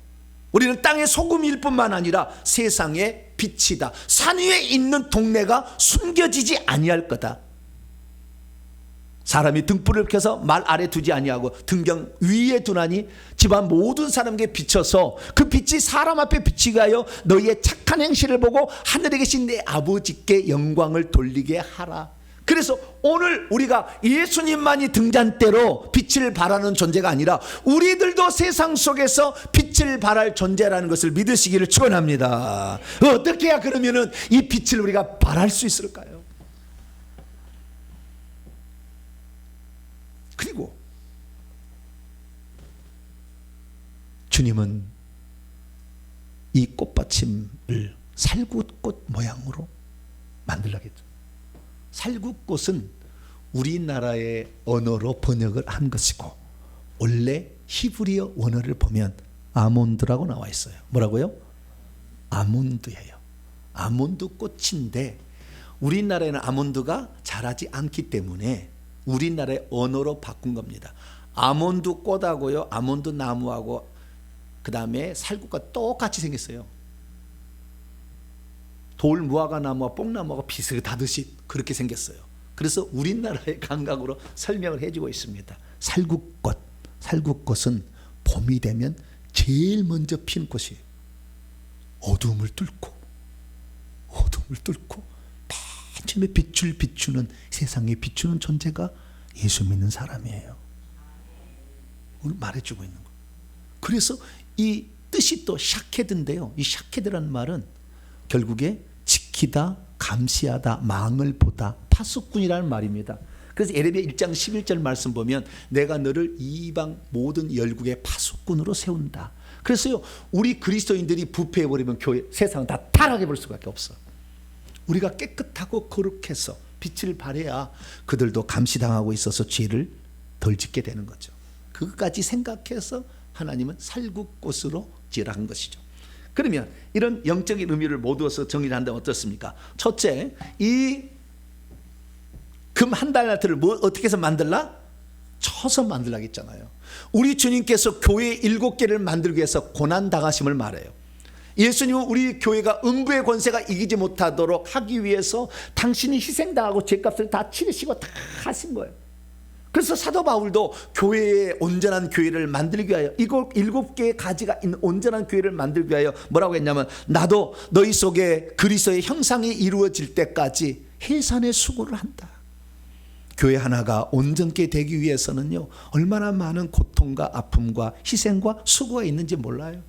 우리는 땅의 소금일 뿐만 아니라 세상의 빛이다. 산 위에 있는 동네가 숨겨지지 아니할 거다. 사람이 등불을 켜서 말 아래 두지 아니하고 등경 위에 두나니 집안 모든 사람에게 비춰서 그 빛이 사람 앞에 비치게 하여 너희의 착한 행실을 보고 하늘에 계신 내 아버지께 영광을 돌리게 하라. 그래서 오늘 우리가 예수님만이 등잔대로 빛을 발하는 존재가 아니라 우리들도 세상 속에서 빛을 발할 존재라는 것을 믿으시기를 축원합니다. 어떻게 해야 그러면은 이 빛을 우리가 발할 수 있을까요? 그리고 주님은 이 꽃받침을 살구꽃 모양으로 만들라겠죠. 살구꽃은 우리나라의 언어로 번역을 한 것이고 원래 히브리어 원어를 보면 아몬드라고 나와 있어요. 뭐라고요? 아몬드예요. 아몬드 꽃인데 우리나라에는 아몬드가 자라지 않기 때문에 우리나라의 언어로 바꾼 겁니다. 아몬드 꽃하고요, 아몬드 나무하고 그 다음에 살구가 똑같이 생겼어요. 돌 무화과 나무와 뽕나무하고 비슷하듯이 그렇게 생겼어요. 그래서 우리나라의 감각으로 설명을 해주고 있습니다. 살구꽃, 살구꽃은 봄이 되면 제일 먼저 피는 꽃이에요. 어둠을 뚫고 처음에 빛을 비추는 세상에 비추는 존재가 예수 믿는 사람이에요. 오늘 말해주고 있는 거예요. 그래서 이 뜻이 또 샤케드인데요. 이 샤케드라는 말은 결국에 지키다, 감시하다, 망을 보다, 파수꾼이라는 말입니다. 그래서 에레미야 1장 11절 말씀 보면 내가 너를 이방 모든 열국의 파수꾼으로 세운다. 그래서요, 우리 그리스도인들이 부패해버리면 교회, 세상은 다 타락해버릴 수밖에 없어. 우리가 깨끗하고 거룩해서 빛을 발해야 그들도 감시당하고 있어서 죄를 덜 짓게 되는 거죠. 그것까지 생각해서 하나님은 살구꽃으로 지으라 한 것이죠. 그러면 이런 영적인 의미를 모두어서 정리를 한다면 어떻습니까? 첫째, 이 금 한 달란트를 어떻게 해서 만들라? 쳐서 만들라 했잖아요. 우리 주님께서 교회 7개를 만들기 위해서 고난당하심을 말해요. 예수님은 우리 교회가 음부의 권세가 이기지 못하도록 하기 위해서 당신이 희생당하고 죄값을 다 치르시고 다 하신 거예요. 그래서 사도 바울도 교회의 온전한 교회를 만들기 위하여 7개의 가지가 있는 온전한 교회를 만들기 위하여 뭐라고 했냐면 나도 너희 속에 그리스도의 형상이 이루어질 때까지 해산의 수고를 한다. 교회 하나가 온전케 되기 위해서는요, 얼마나 많은 고통과 아픔과 희생과 수고가 있는지 몰라요.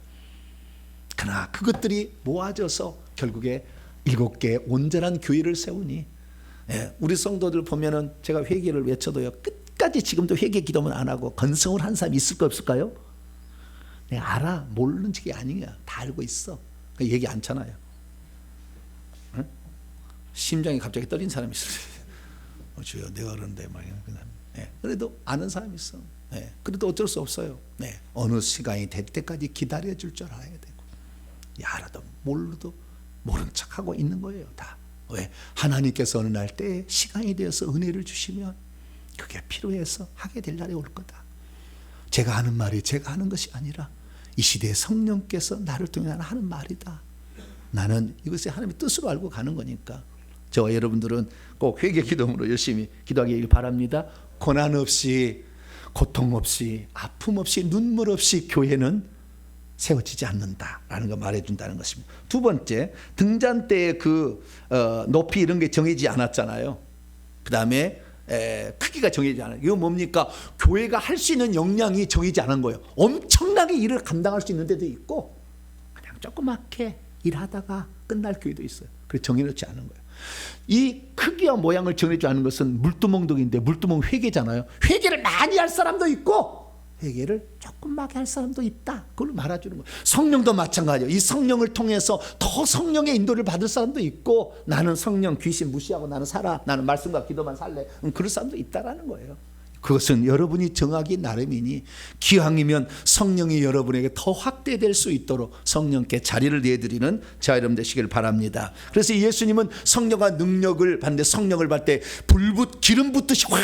그러나 그것들이 모아져서 결국에 7개의 온전한 교회를 세우니, 우리 성도들 보면은 제가 회개를 외쳐도요, 끝까지 지금도 회개 기도만 안 하고 건성을 한 사람이 있을까 없을까요? 내가 알아. 모르는 게 아니야. 다 알고 있어. 얘기 않잖아요. 응? 심장이 갑자기 떨린 사람이 있어요. 주여 내가 그런데 말이야. 그래도 아는 사람이 있어. 그래도 어쩔 수 없어요. 어느 시간이 될 때까지 기다려 줄 줄 알아야 되고, 알아도 모르도 모른 척하고 있는 거예요. 다. 왜? 하나님께서 어느 날 때에 시간이 되어서 은혜를 주시면 그게 필요해서 하게 될 날이 올 거다. 제가 하는 말이 제가 하는 것이 아니라 이 시대의 성령께서 나를 통해 하는 말이다. 나는 이것이 하나님의 뜻으로 알고 가는 거니까 저와 여러분들은 꼭 회개 기도로 열심히 기도하길 바랍니다. 고난 없이, 고통 없이, 아픔 없이, 눈물 없이 교회는 세워지지 않는다라는 거 말해준다는 것입니다. 두 번째, 등잔 때의 그 높이 이런 게 정해지지 않았잖아요. 그 다음에 크기가 정해지지 않아요. 이거 뭡니까? 교회가 할 수 있는 역량이 정해지지 않은 거예요. 엄청나게 일을 감당할 수 있는 데도 있고 그냥 조그맣게 일하다가 끝날 교회도 있어요. 그래서 정해놓지 않은 거예요. 이 크기와 모양을 정해주지 않은 것은 물두멍독인데, 물두멍 회개잖아요. 회개를 많이 할 사람도 있고 회개를 조금밖에 할 사람도 있다. 그걸 말해주는 거예요. 성령도 마찬가지예요. 이 성령을 통해서 더 성령의 인도를 받을 사람도 있고, 나는 성령 귀신 무시하고 나는 살아, 나는 말씀과 기도만 살래, 그럴 사람도 있다라는 거예요. 그것은 여러분이 정하기 나름이니 기왕이면 성령이 여러분에게 더 확대될 수 있도록 성령께 자리를 내드리는 저와 여러분 되시길 바랍니다. 그래서 예수님은 성령과 능력을 받는데, 성령을 받을 때 기름 붓듯이 확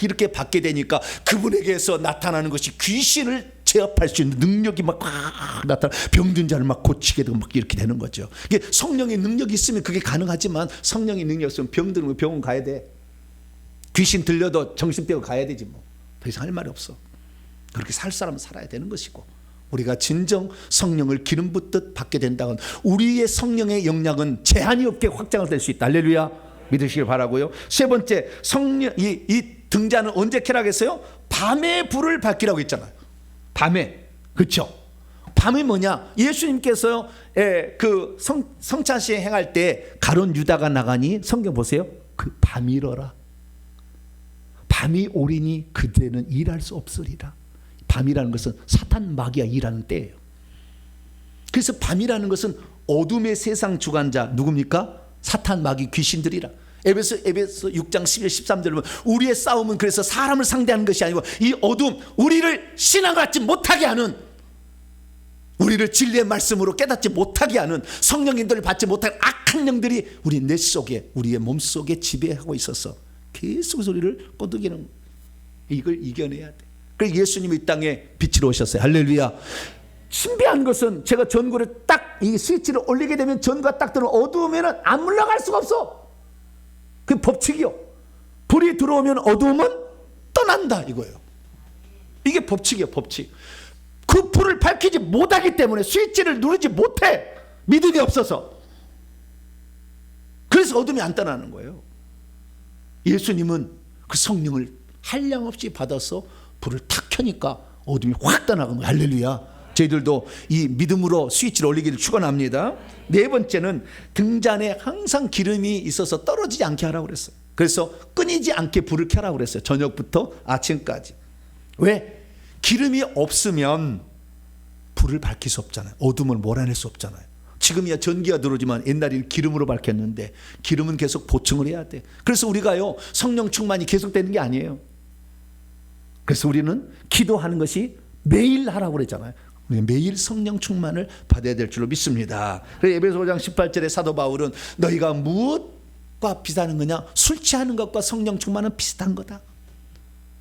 이렇게 받게 되니까 그분에게서 나타나는 것이 귀신을 제압할 수 있는 능력이 막 나타나, 병든 자를 막 고치게 되고 막 이렇게 되는 거죠. 이게 성령의 능력이 있으면 그게 가능하지만 성령의 능력이 없으면 병들면 병원 가야 돼. 귀신 들려도 정신병원 가야 되지 뭐. 더 이상 할 말이 없어. 그렇게 살 사람은 살아야 되는 것이고, 우리가 진정 성령을 기름 붓듯 받게 된다면 우리의 성령의 역량은 제한이 없게 확장될 수 있다. 할렐루야. 믿으시길 바라고요. 세 번째, 성령, 이 등잔은 언제 켜라고 했어요? 밤에 불을 밝히라고 했잖아요. 밤에. 그렇죠? 밤이 뭐냐? 예수님께서요, 그 성찬식 행할 때 가룟 유다가 나가니, 성경 보세요. 그 밤이러라. 밤이 오리니 그때는 일할 수 없으리라. 밤이라는 것은 사탄 마귀가 일하는 때예요. 그래서 밤이라는 것은 어둠의 세상 주관자 누굽니까? 사탄 마귀 귀신들이라. 에베소 6장 11, 13절을 보면 우리의 싸움은 그래서 사람을 상대하는 것이 아니고 이 어둠, 우리를 신앙을 갖지 못하게 하는, 우리를 진리의 말씀으로 깨닫지 못하게 하는, 성령인들을 받지 못하는 악한 영들이 우리 뇌 속에, 우리의 몸 속에 지배하고 있어서 계속 우리를 꼬드기는, 이걸 이겨내야 돼. 그래서 예수님이 이 땅에 빛으로 오셨어요. 할렐루야. 신비한 것은 제가 전구를 딱 이 스위치를 올리게 되면 전구가 딱 들어오면 어두우면 안 물러갈 수가 없어. 그 법칙이요. 불이 들어오면 어두움은 떠난다 이거예요. 이게 법칙이에요. 법칙. 그 불을 밝히지 못하기 때문에 스위치를 누르지 못해. 믿음이 없어서. 그래서 어둠이 안 떠나는 거예요. 예수님은 그 성령을 한량없이 받아서 불을 탁 켜니까 어둠이 확 떠나간 거예요. 할렐루야. 저희들도 이 믿음으로 스위치를 올리기를 축원합니다. 네 번째는 등잔에 항상 기름이 있어서 떨어지지 않게 하라고 그랬어요. 그래서 끊이지 않게 불을 켜라고 그랬어요. 저녁부터 아침까지. 왜? 기름이 없으면 불을 밝힐 수 없잖아요. 어둠을 몰아낼 수 없잖아요. 지금이야 전기가 들어오지만 옛날에는 기름으로 밝혔는데 기름은 계속 보충을 해야 돼. 그래서 우리가요 성령 충만이 계속되는 게 아니에요. 그래서 우리는 기도하는 것이 매일 하라고 그랬잖아요. 매일 성령 충만을 받아야 될 줄로 믿습니다. 그래서 에베소 5장 18절에 사도 바울은 너희가 무엇과 비슷한 거냐? 술 취하는 것과 성령 충만은 비슷한 거다.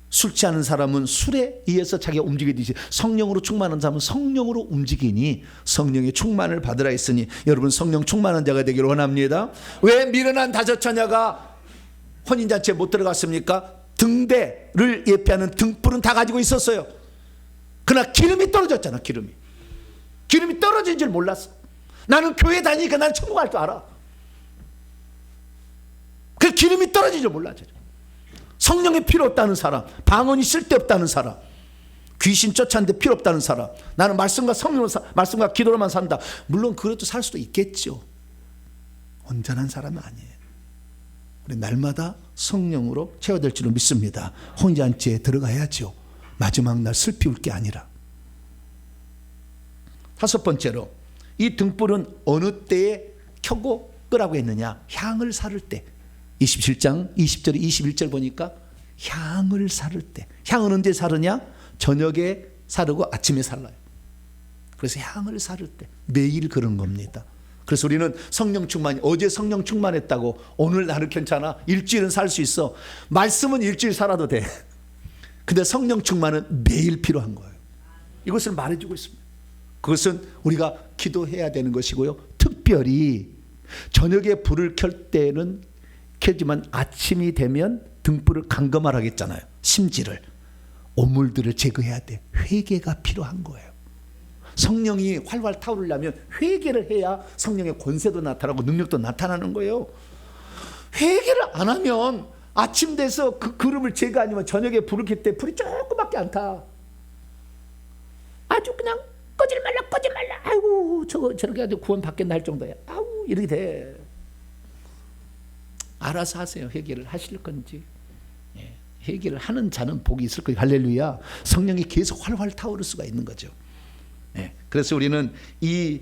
술 취하는 사람은 술에 의해서 자기가 움직이듯이 성령으로 충만한 사람은 성령으로 움직이니 성령의 충만을 받으라 했으니 여러분 성령 충만한 자가 되기를 원합니다. 왜 미련한 다섯 처녀가 혼인잔치에 못 들어갔습니까? 등대를 예표하는 등불은 다 가지고 있었어요. 그러나 기름이 떨어졌잖아. 기름이 떨어진 줄 몰랐어. 나는 교회 다니니까 나는 천국 갈 줄 알아. 그 기름이 떨어진 줄 몰랐죠. 성령이 필요 없다는 사람, 방언이 쓸데없다는 사람, 귀신 쫓았는데 필요 없다는 사람, 나는 말씀과 성령으로 말씀과 기도로만 산다. 물론 그래도 살 수도 있겠죠. 온전한 사람은 아니에요. 우리 날마다 성령으로 채워될 줄을 믿습니다. 혼인잔치에 들어가야죠. 마지막 날 슬피 울 게 아니라. 다섯 번째로 이 등불은 어느 때에 켜고 끄라고 했느냐? 향을 사를 때. 27장 20절에 21절 보니까 향을 사를 때. 향은 언제 사르냐? 저녁에 사르고 아침에 살라요. 그래서 향을 사를 때 매일 그런 겁니다. 그래서 우리는 성령 충만, 어제 성령 충만했다고 오늘 나를 괜찮아? 일주일은 살 수 있어. 말씀은 일주일 살아도 돼. 근데 성령 충만은 매일 필요한 거예요. 이것을 말해주고 있습니다. 그것은 우리가 기도해야 되는 것이고요. 특별히 저녁에 불을 켤 때는 켜지만 아침이 되면 등불을 감금하라겠잖아요. 심지를, 오물들을 제거해야 돼. 회개가 필요한 거예요. 성령이 활활 타오르려면 회개를 해야 성령의 권세도 나타나고 능력도 나타나는 거예요. 회개를 안 하면 아침 돼서 그 그룹을 제거 아니면 저녁에 불을 켤 때 불이 조금밖에 안 타. 아주 그냥 꺼지 말라. 아이고 저렇게 해도 구원 받겠나 할 정도야. 아우 이렇게 돼. 알아서 하세요. 회개를 하실 건지. 예. 회개를 하는 자는 복이 있을 거예요. 할렐루야. 성령이 계속 활활 타오를 수가 있는 거죠. 예. 그래서 우리는 이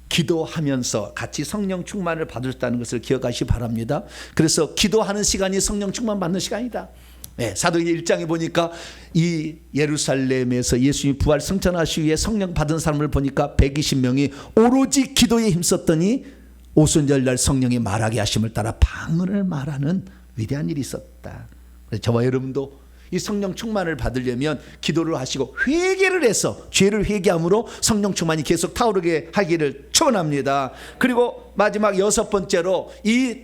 기도하면서 같이 성령 충만을 받을 수 있다는 것을 기억하시기 바랍니다. 그래서 기도하는 시간이 성령 충만 받는 시간이다. 네, 사도행전 1장에 보니까 이 예루살렘에서 예수님이 부활 승천하시기 위해 성령 받은 사람을 보니까 120명이 오로지 기도에 힘썼더니 오순절날 성령이 말하게 하심을 따라 방언을 말하는 위대한 일이 있었다. 그래서 저와 여러분도 이 성령 충만을 받으려면 기도를 하시고 회개를 해서 죄를 회개함으로 성령 충만이 계속 타오르게 하기를 축원합니다. 그리고 마지막 여섯 번째로 이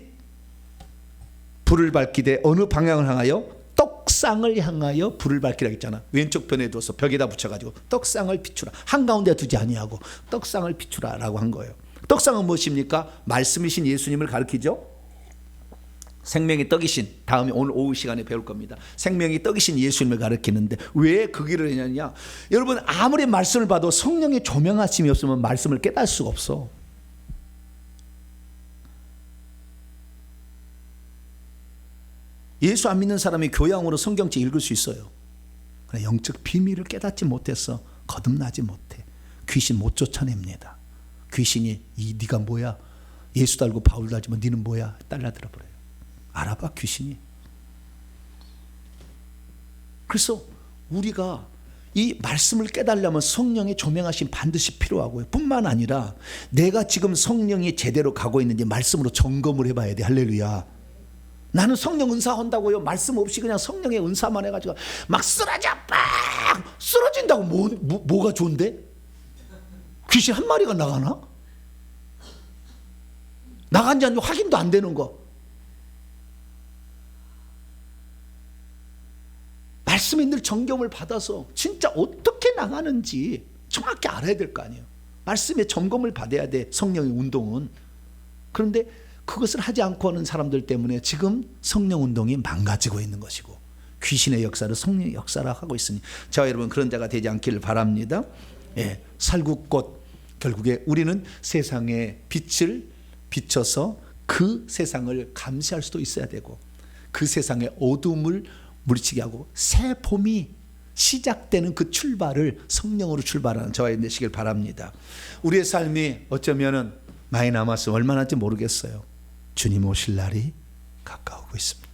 불을 밝히되 어느 방향을 향하여? 떡상을 향하여 불을 밝히라 했잖아. 왼쪽 편에 둬서 벽에다 붙여가지고 떡상을 비추라. 한가운데 두지 아니하고 떡상을 비추라라고 한 거예요. 떡상은 무엇입니까? 말씀이신 예수님을 가리키죠. 생명의 떡이신, 다음에 오늘 오후 시간에 배울 겁니다. 생명의 떡이신 예수님을 가리키는데 왜 그 길을 했느냐? 여러분 아무리 말씀을 봐도 성령의 조명하심이 없으면 말씀을 깨달을 수가 없어. 예수 안 믿는 사람이 교양으로 성경책 읽을 수 있어요. 그러나 영적 비밀을 깨닫지 못해서 거듭나지 못해. 귀신 못 쫓아냅니다. 귀신이 네가 뭐야? 예수 달고 바울 달지만 네는 뭐야? 딸라들어 버려요. 알아봐 귀신이. 그래서 우리가 이 말씀을 깨달으려면 성령의 조명하심 반드시 필요하고요. 뿐만 아니라 내가 지금 성령이 제대로 가고 있는지 말씀으로 점검을 해봐야 돼. 할렐루야. 나는 성령 은사 한다고요. 말씀 없이 그냥 성령의 은사만 해가지고 막 쓰러져 빡 쓰러진다고 뭐가 좋은데? 귀신 한 마리가 나가나? 나간지 아닌지 확인도 안 되는 거. 말씀에 늘 점검을 받아서 진짜 어떻게 나가는지 정확히 알아야 될 거 아니에요. 말씀에 점검을 받아야 돼. 성령의 운동은. 그런데 그것을 하지 않고 하는 사람들 때문에 지금 성령 운동이 망가지고 있는 것이고 귀신의 역사를 성령의 역사라 하고 있으니 저와 여러분 그런 자가 되지 않기를 바랍니다. 예, 살구꽃 결국에 우리는 세상의 빛을 비춰서 그 세상을 감시할 수도 있어야 되고 그 세상의 어둠을 물리치게 하고 새 봄이 시작되는 그 출발을 성령으로 출발하는 저와 여러분 되시길 바랍니다. 우리의 삶이 어쩌면은 많이 남았으면 얼마나 할지 모르겠어요. 주님 오실 날이 가까우고 있습니다.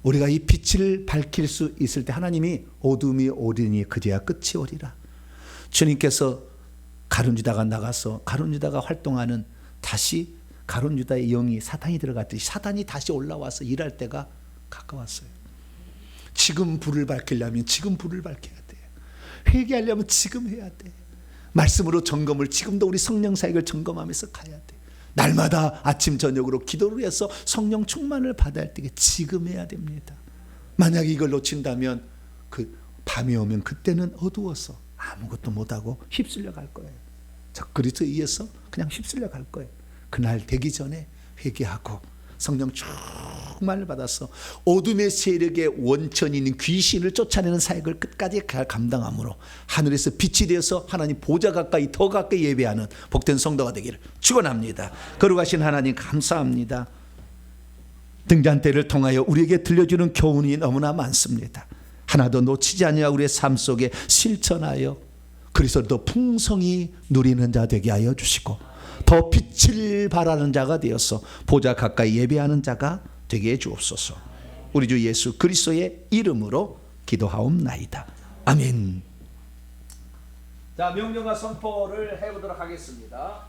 우리가 이 빛을 밝힐 수 있을 때 하나님이 어둠이 오리니 그제야 끝이 오리라. 주님께서 가룟 유다가 나가서 가룟 유다가 활동하는 다시 가룟 유다의 영이 사탄이 들어갔듯이 사탄이 다시 올라와서 일할 때가 가까웠어요. 지금 불을 밝히려면 지금 불을 밝혀야 돼. 회개하려면 지금 해야 돼. 말씀으로 점검을 지금도 우리 성령 사역을 점검하면서 가야 돼. 날마다 아침 저녁으로 기도를 해서 성령 충만을 받아야 할 때 지금 해야 됩니다. 만약에 이걸 놓친다면 그 밤이 오면 그때는 어두워서 아무것도 못하고 휩쓸려 갈 거예요. 저 그리스도 의해서 그냥 휩쓸려 갈 거예요. 그날 되기 전에 회개하고 성령 충만을 받아서 어둠의 세력의 원천인 귀신을 쫓아내는 사역을 끝까지 감당함으로 하늘에서 빛이 되어서 하나님 보좌 가까이 더 가까이 예배하는 복된 성도가 되기를 축원합니다. 거룩하신 하나님 감사합니다. 등잔대를 통하여 우리에게 들려주는 교훈이 너무나 많습니다. 하나도 놓치지 아니하고 우리의 삶 속에 실천하여 그리스도를 더 풍성히 누리는 자 되게 하여 주시고 더 빛을 발하는 자가 되어서 보좌 가까이 예배하는 자가 되게 해 주옵소서. 우리 주 예수 그리스도의 이름으로 기도하옵나이다. 아멘. 자, 명령과 선포를 해보도록 하겠습니다.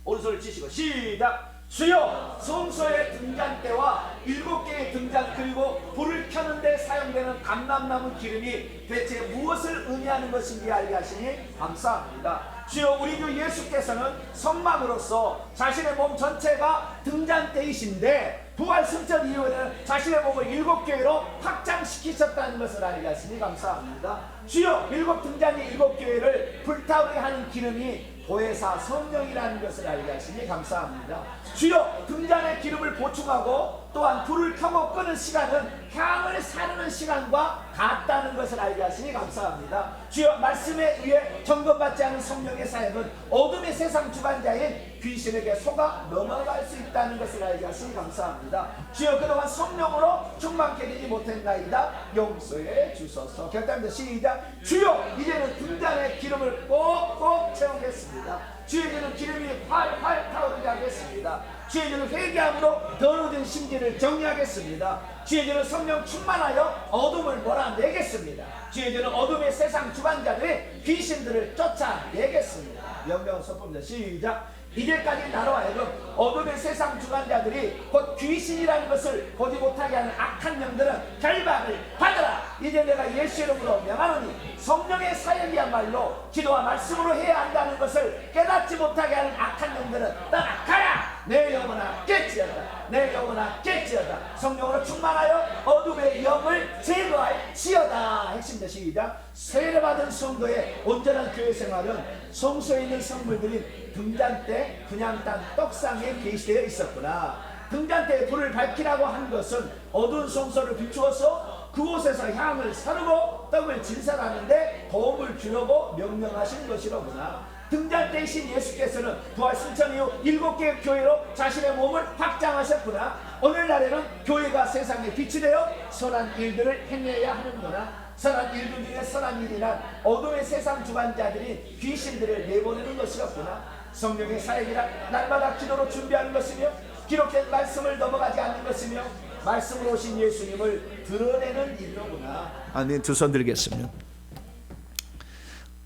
오른손을 치시고 시작. 주여, 성소의 등잔대와 7개의 등잔 그리고 불을 켜는 데 사용되는 감람나무 기름이 대체 무엇을 의미하는 것인지 알게 하시니 감사합니다. 주여, 우리 주 예수께서는 성막으로서 자신의 몸 전체가 등잔대이신데 부활 승천 이후에는 자신의 몸을 7교회로 확장시키셨다는 것을 알게 하시니 감사합니다. 주여, 7등잔의 7교회를 불타오르게 하는 기름이 보혜사 성령이라는 것을 알게 하시니 감사합니다. 주여, 등잔의 기름을 보충하고 또한 불을 켜고 끄는 시간은 향을 사르는 시간과 같다는 것을 알게 하시니 감사합니다. 주여, 말씀에 의해 점검받지 않은 성령의 사역은 어둠의 세상 주관자인 귀신에게 속아 넘어갈 수 있다는 것을 알게 하시니 감사합니다. 주여, 그동안 성령으로 충만케 되지 못했나이다. 용서해 주소서. 결단합니다. 시작. 주여, 이제는 등잔의 기름을 꼭꼭 채우겠습니다. 주에게는 기름이 활활 타오르게 하겠습니다. 주에게는 회개함으로 더러워진 심지를 정리하겠습니다. 주에게는 성령 충만하여 어둠을 몰아내겠습니다. 주에게는 어둠의 세상 주관자들의 귀신들을 쫓아내겠습니다. 명령 선포입니다. 시작. 이제까지 나로 하여금 어둠의 세상 주관자들이 곧 귀신이라는 것을 보지 못하게 하는 악한 영들은 결박을 받으라. 이제 내가 예수 이름으로 명하노니 성령의 사역이야말로 기도와 말씀으로 해야 한다는 것을 깨닫지 못하게 하는 악한 영들은 떠나가라. 내 영혼아 깨지어다. 내 영혼아 깨지어다. 성령으로 충만하여 어둠의 영을 제거할지어다. 핵심입니다. 시작. 세례받은 성도의 온전한 교회 생활은 성소에 있는 성물들인 등잔대, 분향단, 떡상에 계시되어 있었구나. 등잔대에 불을 밝히라고 한 것은 어두운 성소를 비추어서 그곳에서 향을 사르고 떡을 진설하는데 도움을 주려고 명령하신 것이로구나. 등잔대이신 예수께서는 부활 승천 이후 7개의 교회로 자신의 몸을 확장하셨구나. 오늘날에는 교회가 세상에 빛이 되어 선한 일들을 행해야 하는구나. 선한 일들 중에 선한 일이란 어둠의 세상 주관자들이 귀신들을 내보내는 것이었구나. 성령의 사역이란 날마다 기도로 준비하는 것이며 기록된 말씀을 넘어가지 않는 것이며 말씀으로 오신 예수님을 드러내는 일이로구나. 아멘. 두 손 들겠습니다.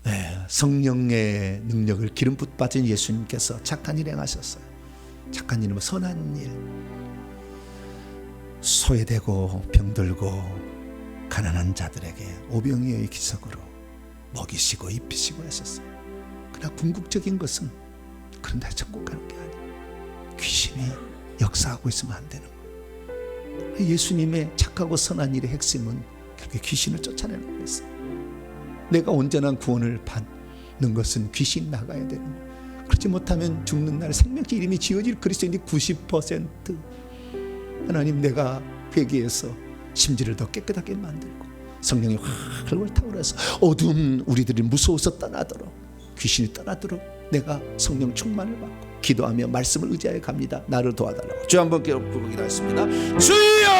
네, 성령의 능력을 기름붓 받은 예수님께서 착한 일 행하셨어요. 착한 일은 선한 일. 소외되고 병들고 가난한 자들에게 오병이어의 기적으로 먹이시고 입히시고 하셨어요. 그러나 궁극적인 것은 그런데 천국 가는 게 아니에요. 귀신이 역사하고 있으면 안 되는 거예요. 예수님의 착하고 선한 일의 핵심은 결국 귀신을 쫓아내는 거였어요. 내가 온전한 구원을 받는 것은 귀신 나가야 되는 거예요. 그렇지 못하면 죽는 날 생명체 이름이 지어질 그리스도인이 90% 하나님, 내가 회개해서 심지를 더 깨끗하게 만들고 성령이 활활 타오르서 어두운 우리들이 무서워서 떠나도록, 귀신이 떠나도록 내가 성령 충만을 받고 기도하며 말씀을 의지하여 갑니다. 나를 도와달라고 주 한번 기도하겠습니다. 주여!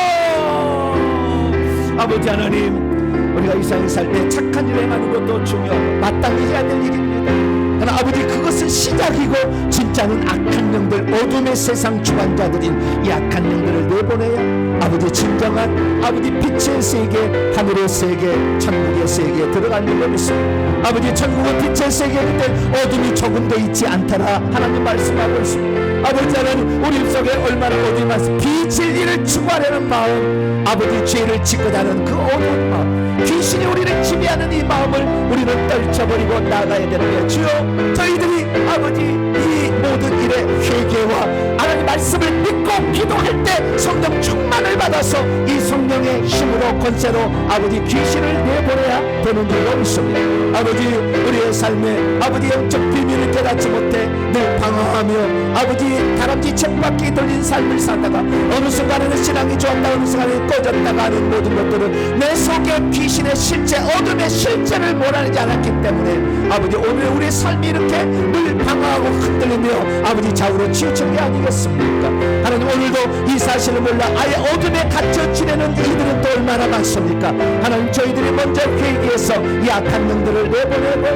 아버지 하나님, 우리가 이 세상에 살 때 착한 일 행하는 것도 중요하고 마땅히 해야 될 일입니다. 그러나 아버지, 그것은 시작이고 진짜는 악한 영들, 어둠의 세상 주관자들인 이 악한 영들을 내보내야 아버지 진정한 아버지 빛의 세계, 하늘의 세계, 천국의 세계에 들어가는 걸 믿습니다. 아버지, 천국은 빛의 세계일 때 어둠이 조금도 있지 않더라 하나님 말씀하고 있습니다. 아버지 하나님, 우리 속에 얼마나 어둠이 많습 빛의 일을 추구하려는 마음, 아버지 죄를 짓고자는 그 어두운 마음, 귀신이 우리를 지배하는 이 마음을 우리는 떨쳐버리고 나가야 되는 거예요. 주여, 저희들이 아버지 이 모든 일에 회개와 하나님 말씀을 믿고 기도할 때 성령 충만을 받아서 이 성령의 힘으로 권세로 아버지 귀신을 내보내야 되는 줄로 믿습니다. 아버지, 우리의 삶에 아버지 영적 비밀을 깨닫지 못해 늘 방황하며 아버지 다람쥐 쳇바퀴 돌린 삶을 살다가 어느 순간에는 신앙이 좋았다, 어느 순간에는 꺼졌다가 하는 모든 것들은 내 속에 귀신의 실제, 어둠의 실제를 몰아내지 않았기 때문에 아버지 오늘 우리의 삶이 이렇게 늘 방황하고 흔들리며 아버지 좌우로 치우친 게 아니겠습니까? 하나님, 오늘도 이 사실을 몰라 아예 어둠에 갇혀 지내는 이들은 또 얼마나 많습니까? 하나님, 저희들이 먼저 회개해서 이 악한 영들을 내보내고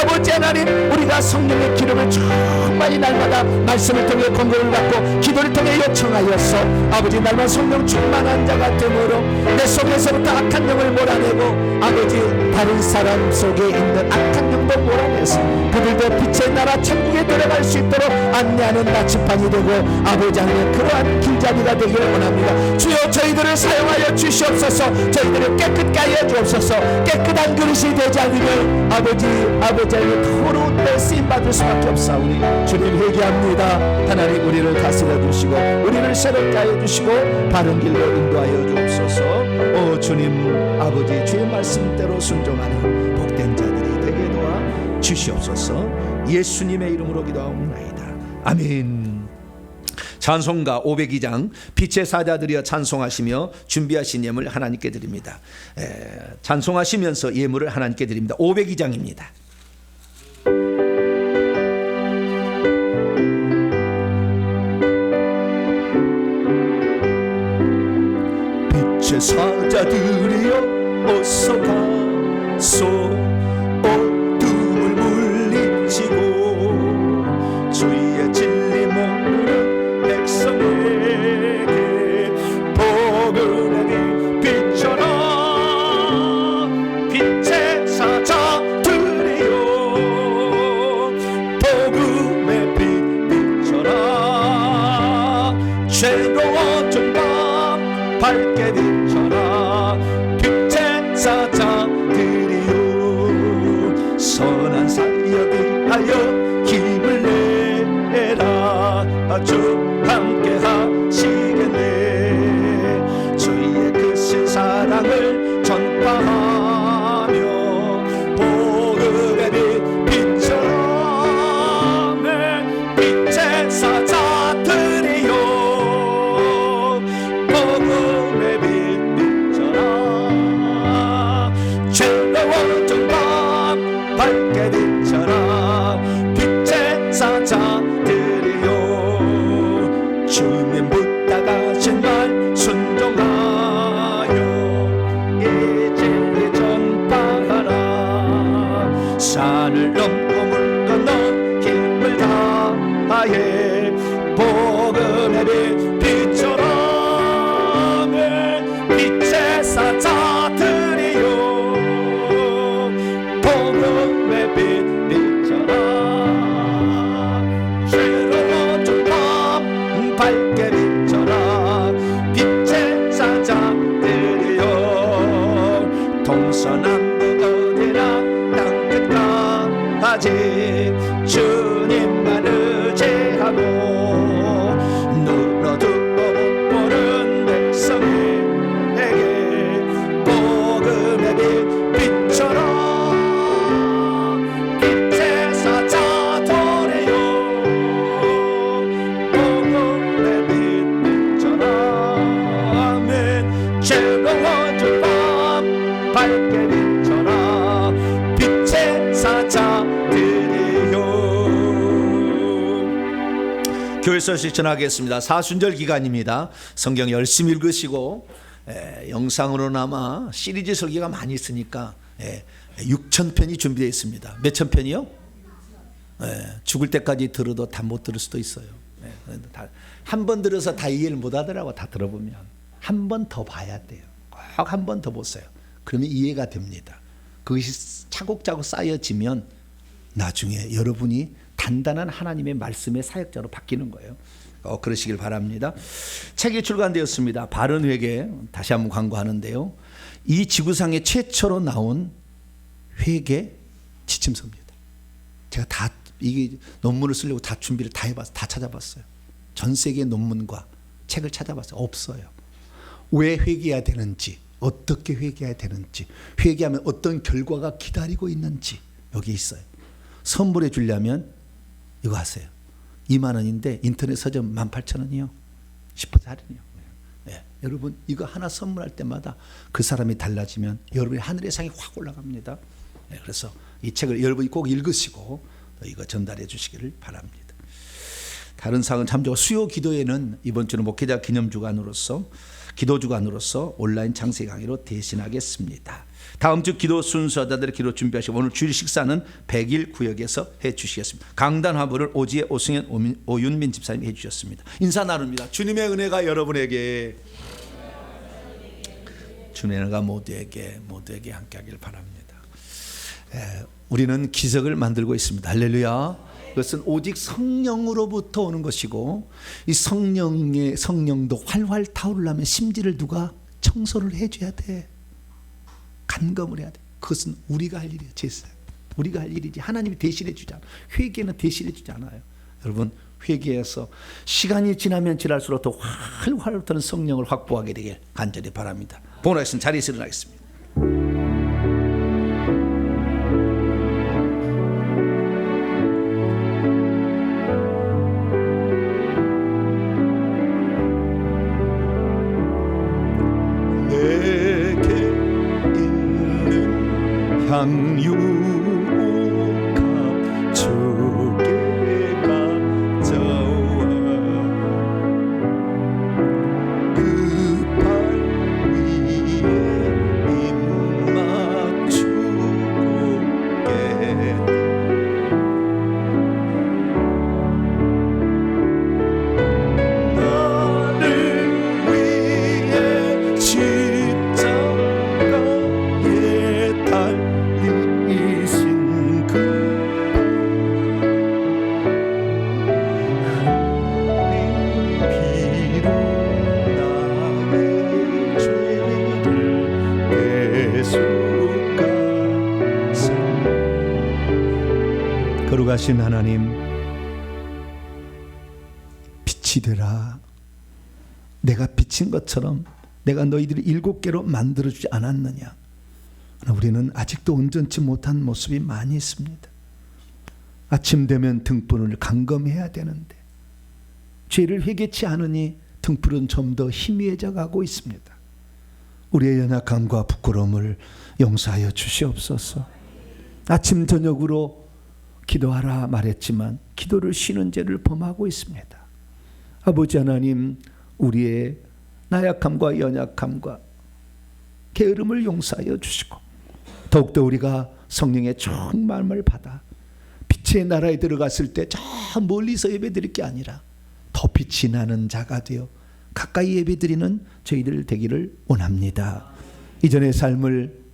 아버지 하나님, 우리가 성령의 기름을 충만히 날마다 말씀을 통해 권고를 받고 기도를 통해 요청하여서 아버지 날마다 성령 충만한 자가 되므로 내 속에서부터 악한 영을 몰아내고 아버지 다른 사람 속에 있는 악한 영도 몰아내서 그들도 빛의 나라 천국에 들어갈 수 있도록 안내하는 나침반이 되고 아버지 하나님, 그러한 길잡이가 되기를 원합니다. 주여, 저희들을 사용하여 주시옵소서. 저희들을 깨끗게 하여 주옵소서. 깨끗한 그릇이 되지 않으면 아버지 하나님, 더러운 데 쓰임받을 수밖에 없사오니 주님 회개합니다. 하나님, 우리를 다스려 주시고 우리를 새롭게 하여 주시고 바른 길로 인도하여 주옵소서. 오 주님, 아버지 주의 말씀대로 순종하는 복된 자들이 되게 도와 주시옵소서. 예수님의 이름으로 기도하옵나이다. 아멘. 찬송가 502장 빛의 사자들이여 찬송하시며 준비하신 예물 하나님께 드립니다. 찬송하시면서 예물을 하나님께 드립니다. 502장입니다. 빛의 사자들이여 어서 가소, 어둠을 물리치고 주의 진리 모르는 백성에게 복음의 빛처럼 빛의 사자들이여 복음의 빛처럼 죄로워진 밤 밝게 비춰라. 빛의 사자들이여 선한 사역을 하여 힘을 내라. 주 함께 하시겠네. 주의 크신 사랑을 전파하며 복음의 빛처럼 빛의 사자들이여 복음의 빛처럼 죄로워진 밤 밝게 비춰라. 빛의 사자들이여 주님 붙다가신 말 순종하여 이 진리 전파하라. 산을 넘고 물 건너 힘을 다하여 복음의 빛처럼 빛의 사자들이여 복음의 빛처럼 죄로워진 밤 밝게 비춰라. 빛의 사자들이여 동서남북 어디나 땅 끝까지 주님만 의지하고 눌러두고 못 보는 백성에게 복음의 빛처럼 빛의 사자들이여 복음의 빛 밝게 비춰라 빛의 사자들이여. 교회에서 실천하겠습니다. 사순절 기간입니다. 성경 열심히 읽으시고 영상으로나마 시리즈 설교가 많이 있으니까 6,000편이 준비되어 있습니다. 몇천 편이요? 죽을 때까지 들어도 다 못 들을 수도 있어요. 한 번 들어서 다 이해를 못 하더라고. 다 들어보면 한 번 더 봐야 돼요. 꼭 한 번 더 보세요. 그러면 이해가 됩니다. 그것이 차곡차곡 쌓여지면 나중에 여러분이 단단한 하나님의 말씀의 사역자로 바뀌는 거예요. 그러시길 바랍니다. 책이 출간되었습니다. 바른 회개, 다시 한번 광고하는데요. 이 지구상에 최초로 나온 회개 지침서입니다. 제가 다 이게 논문을 쓰려고 다 준비를 다 해봤어요. 다 찾아봤어요. 전 세계 논문과 책을 찾아봤어요. 없어요. 왜 회개해야 되는지, 어떻게 회개해야 되는지, 회개하면 어떤 결과가 기다리고 있는지 여기 있어요. 선물해 주려면 이거 하세요. 2만 원인데 인터넷 서점 18,000원이요. 10%할인이요. 여러분 이거 하나 선물할 때마다 그 사람이 달라지면 여러분의 하늘의 상이 확 올라갑니다. 그래서 이 책을 여러분이 꼭 읽으시고 이거 전달해 주시기를 바랍니다. 다른 사항은 참조. 수요 기도회는 이번 주는 목회자 기념주간으로서 기도주간으로서 온라인 장세 강의로 대신하겠습니다. 다음 주 기도 순서자들의 기도 준비하시고 오늘 주일 식사는 100일 구역에서 해 주시겠습니다. 강단 화보를 오지혜, 오승현, 오윤민 집사님이 해 주셨습니다. 인사 나눕니다. 주님의 은혜가 여러분에게, 주님의 은혜가 모두에게 함께하길 바랍니다. 우리는 기적을 만들고 있습니다. 할렐루야. 그것은 오직 성령으로부터 오는 것이고 이 성령도 활활 타오르려면 심지를 누가 청소를 해줘야 돼. 간검을 해야 돼. 그것은 우리가 할 일이에요. 제사. 우리가 할 일이지 하나님이 대신해 주지 않아요. 회개는 대신해 주지 않아요. 여러분 회개해서 시간이 지나면 지날수록 더 활활 타는 성령을 확보하게 되길 간절히 바랍니다. 본회의는 자리에서 일어나겠습니다. 향유옥합 주께 가져와 그 발 위에 입 맞추고 나를 위해 십자가에 달리신 그 피로 나의 죄를 대속하사. 거룩하신 하나님, 빛이 되라. 내가 비친 것처럼 내가 너희들을 7개로 만들어주지 않았느냐. 우리는 아직도 온전치 못한 모습이 많이 있습니다. 아침 되면 등불을 감검해야 되는데 죄를 회개치 않으니 등불은 좀 더 희미해져 가고 있습니다. 우리의 연약함과 부끄러움을 용서하여 주시옵소서. 아침 저녁으로 기도하라 말했지만 기도를 쉬는 죄를 범하고 있습니다. 아버지 하나님, 우리의 나약함과 연약함과 게으름을 용서하여 주시고 더욱더 우리가 성령의 충만함을 받아 빛의 나라에 들어갔을 때 저 멀리서 예배드릴 게 아니라 더 빛이 나는 자가 되어 가까이 예배드리는 저희들 되기를 원합니다. 이전의 삶을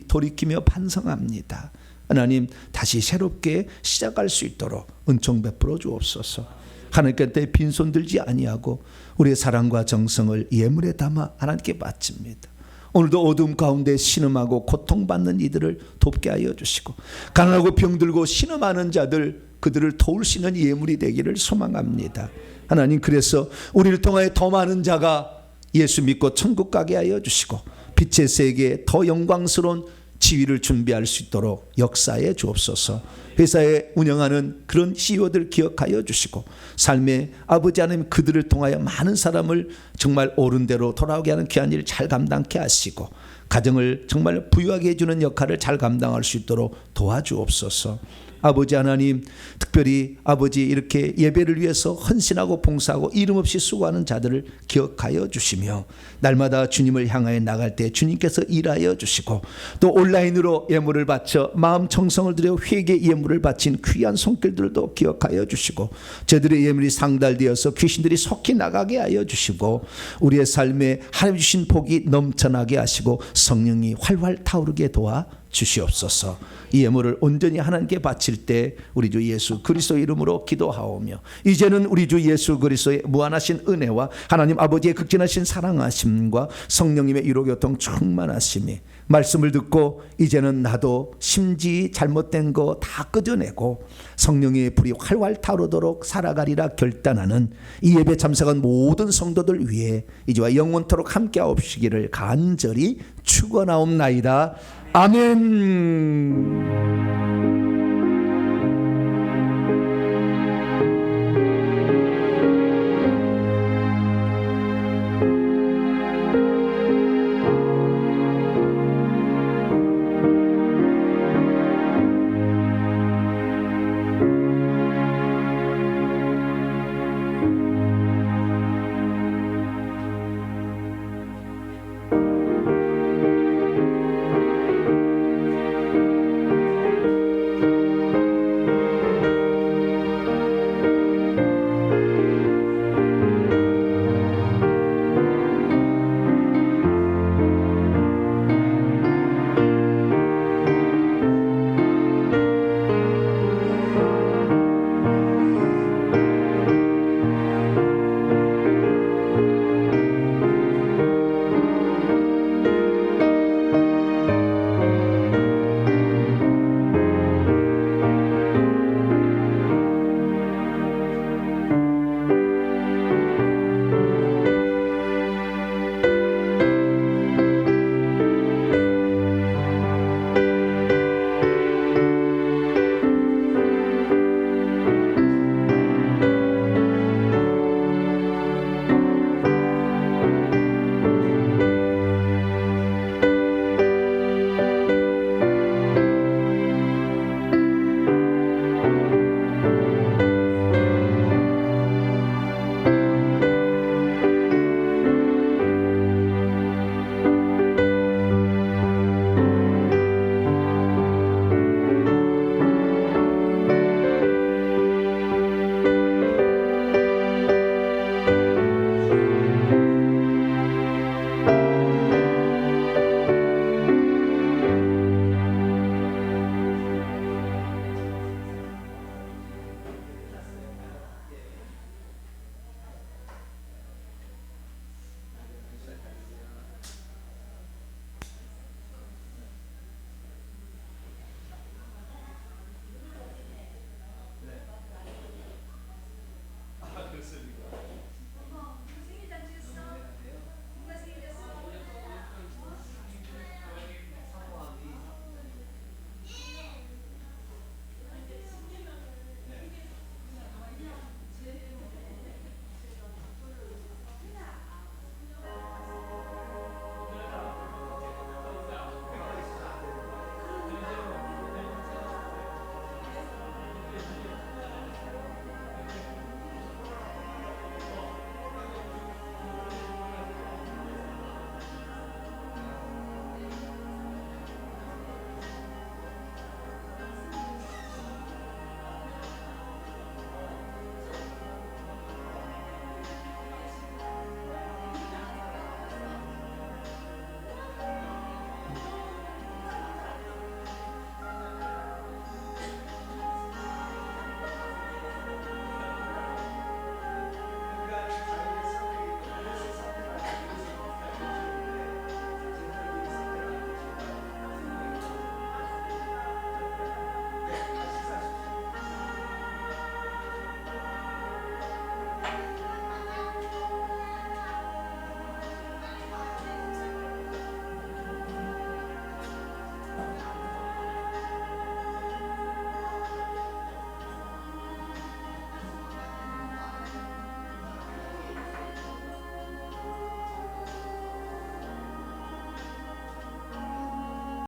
돌이키며 반성합니다. 하나님, 다시 새롭게 시작할 수 있도록 은총 베풀어 주옵소서. 하나님께 빈손 들지 아니하고 우리의 사랑과 정성을 예물에 담아 하나님께 바칩니다. 오늘도 어둠 가운데 신음하고 고통받는 이들을 돕게 하여 주시고 가난하고 병들고 신음하는 자들, 그들을 도울 수 있는 예물이 되기를 소망합니다. 하나님, 그래서 우리를 통하여 더 많은 자가 예수 믿고 천국 가게 하여 주시고 빛의 세계에 더 영광스러운 지위를 준비할 수 있도록 역사해 주옵소서. 회사에 운영하는 그런 CEO들 기억하여 주시고 삶의 아버지 하나님 그들을 통하여 많은 사람을 정말 옳은 대로 돌아오게 하는 귀한 일을 잘 감당케 하시고 가정을 정말 부유하게 해주는 역할을 잘 감당할 수 있도록 도와주옵소서. 아버지 하나님, 특별히 아버지 이렇게 예배를 위해서 헌신하고 봉사하고 이름 없이 수고하는 자들을 기억하여 주시며 날마다 주님을 향하여 나갈 때 주님께서 일하여 주시고 또 온라인으로 예물을 바쳐 마음 정성을 들여 회개 예물을 바친 귀한 손길들도 기억하여 주시고 저들의 예물이 상달되어서 귀신들이 속히 나가게 하여 주시고 우리의 삶에 하나님 주신 복이 넘쳐나게 하시고 성령이 활활 타오르게 도와 주시옵소서. 이 예물을 온전히 하나님께 바칠 때 우리 주 예수 그리스도 이름으로 기도하오며 이제는 우리 주 예수 그리스도의 무한하신 은혜와 하나님 아버지의 극진하신 사랑하심과 성령님의 위로교통 충만하심이 말씀을 듣고 이제는 나도 심지 잘못된 거 다 끄져내고 성령의 불이 활활 타오르도록 살아가리라 결단하는 이 예배 참석한 모든 성도들 위해 이제와 영원토록 함께하옵시기를 간절히 축원하옵나이다. 아멘.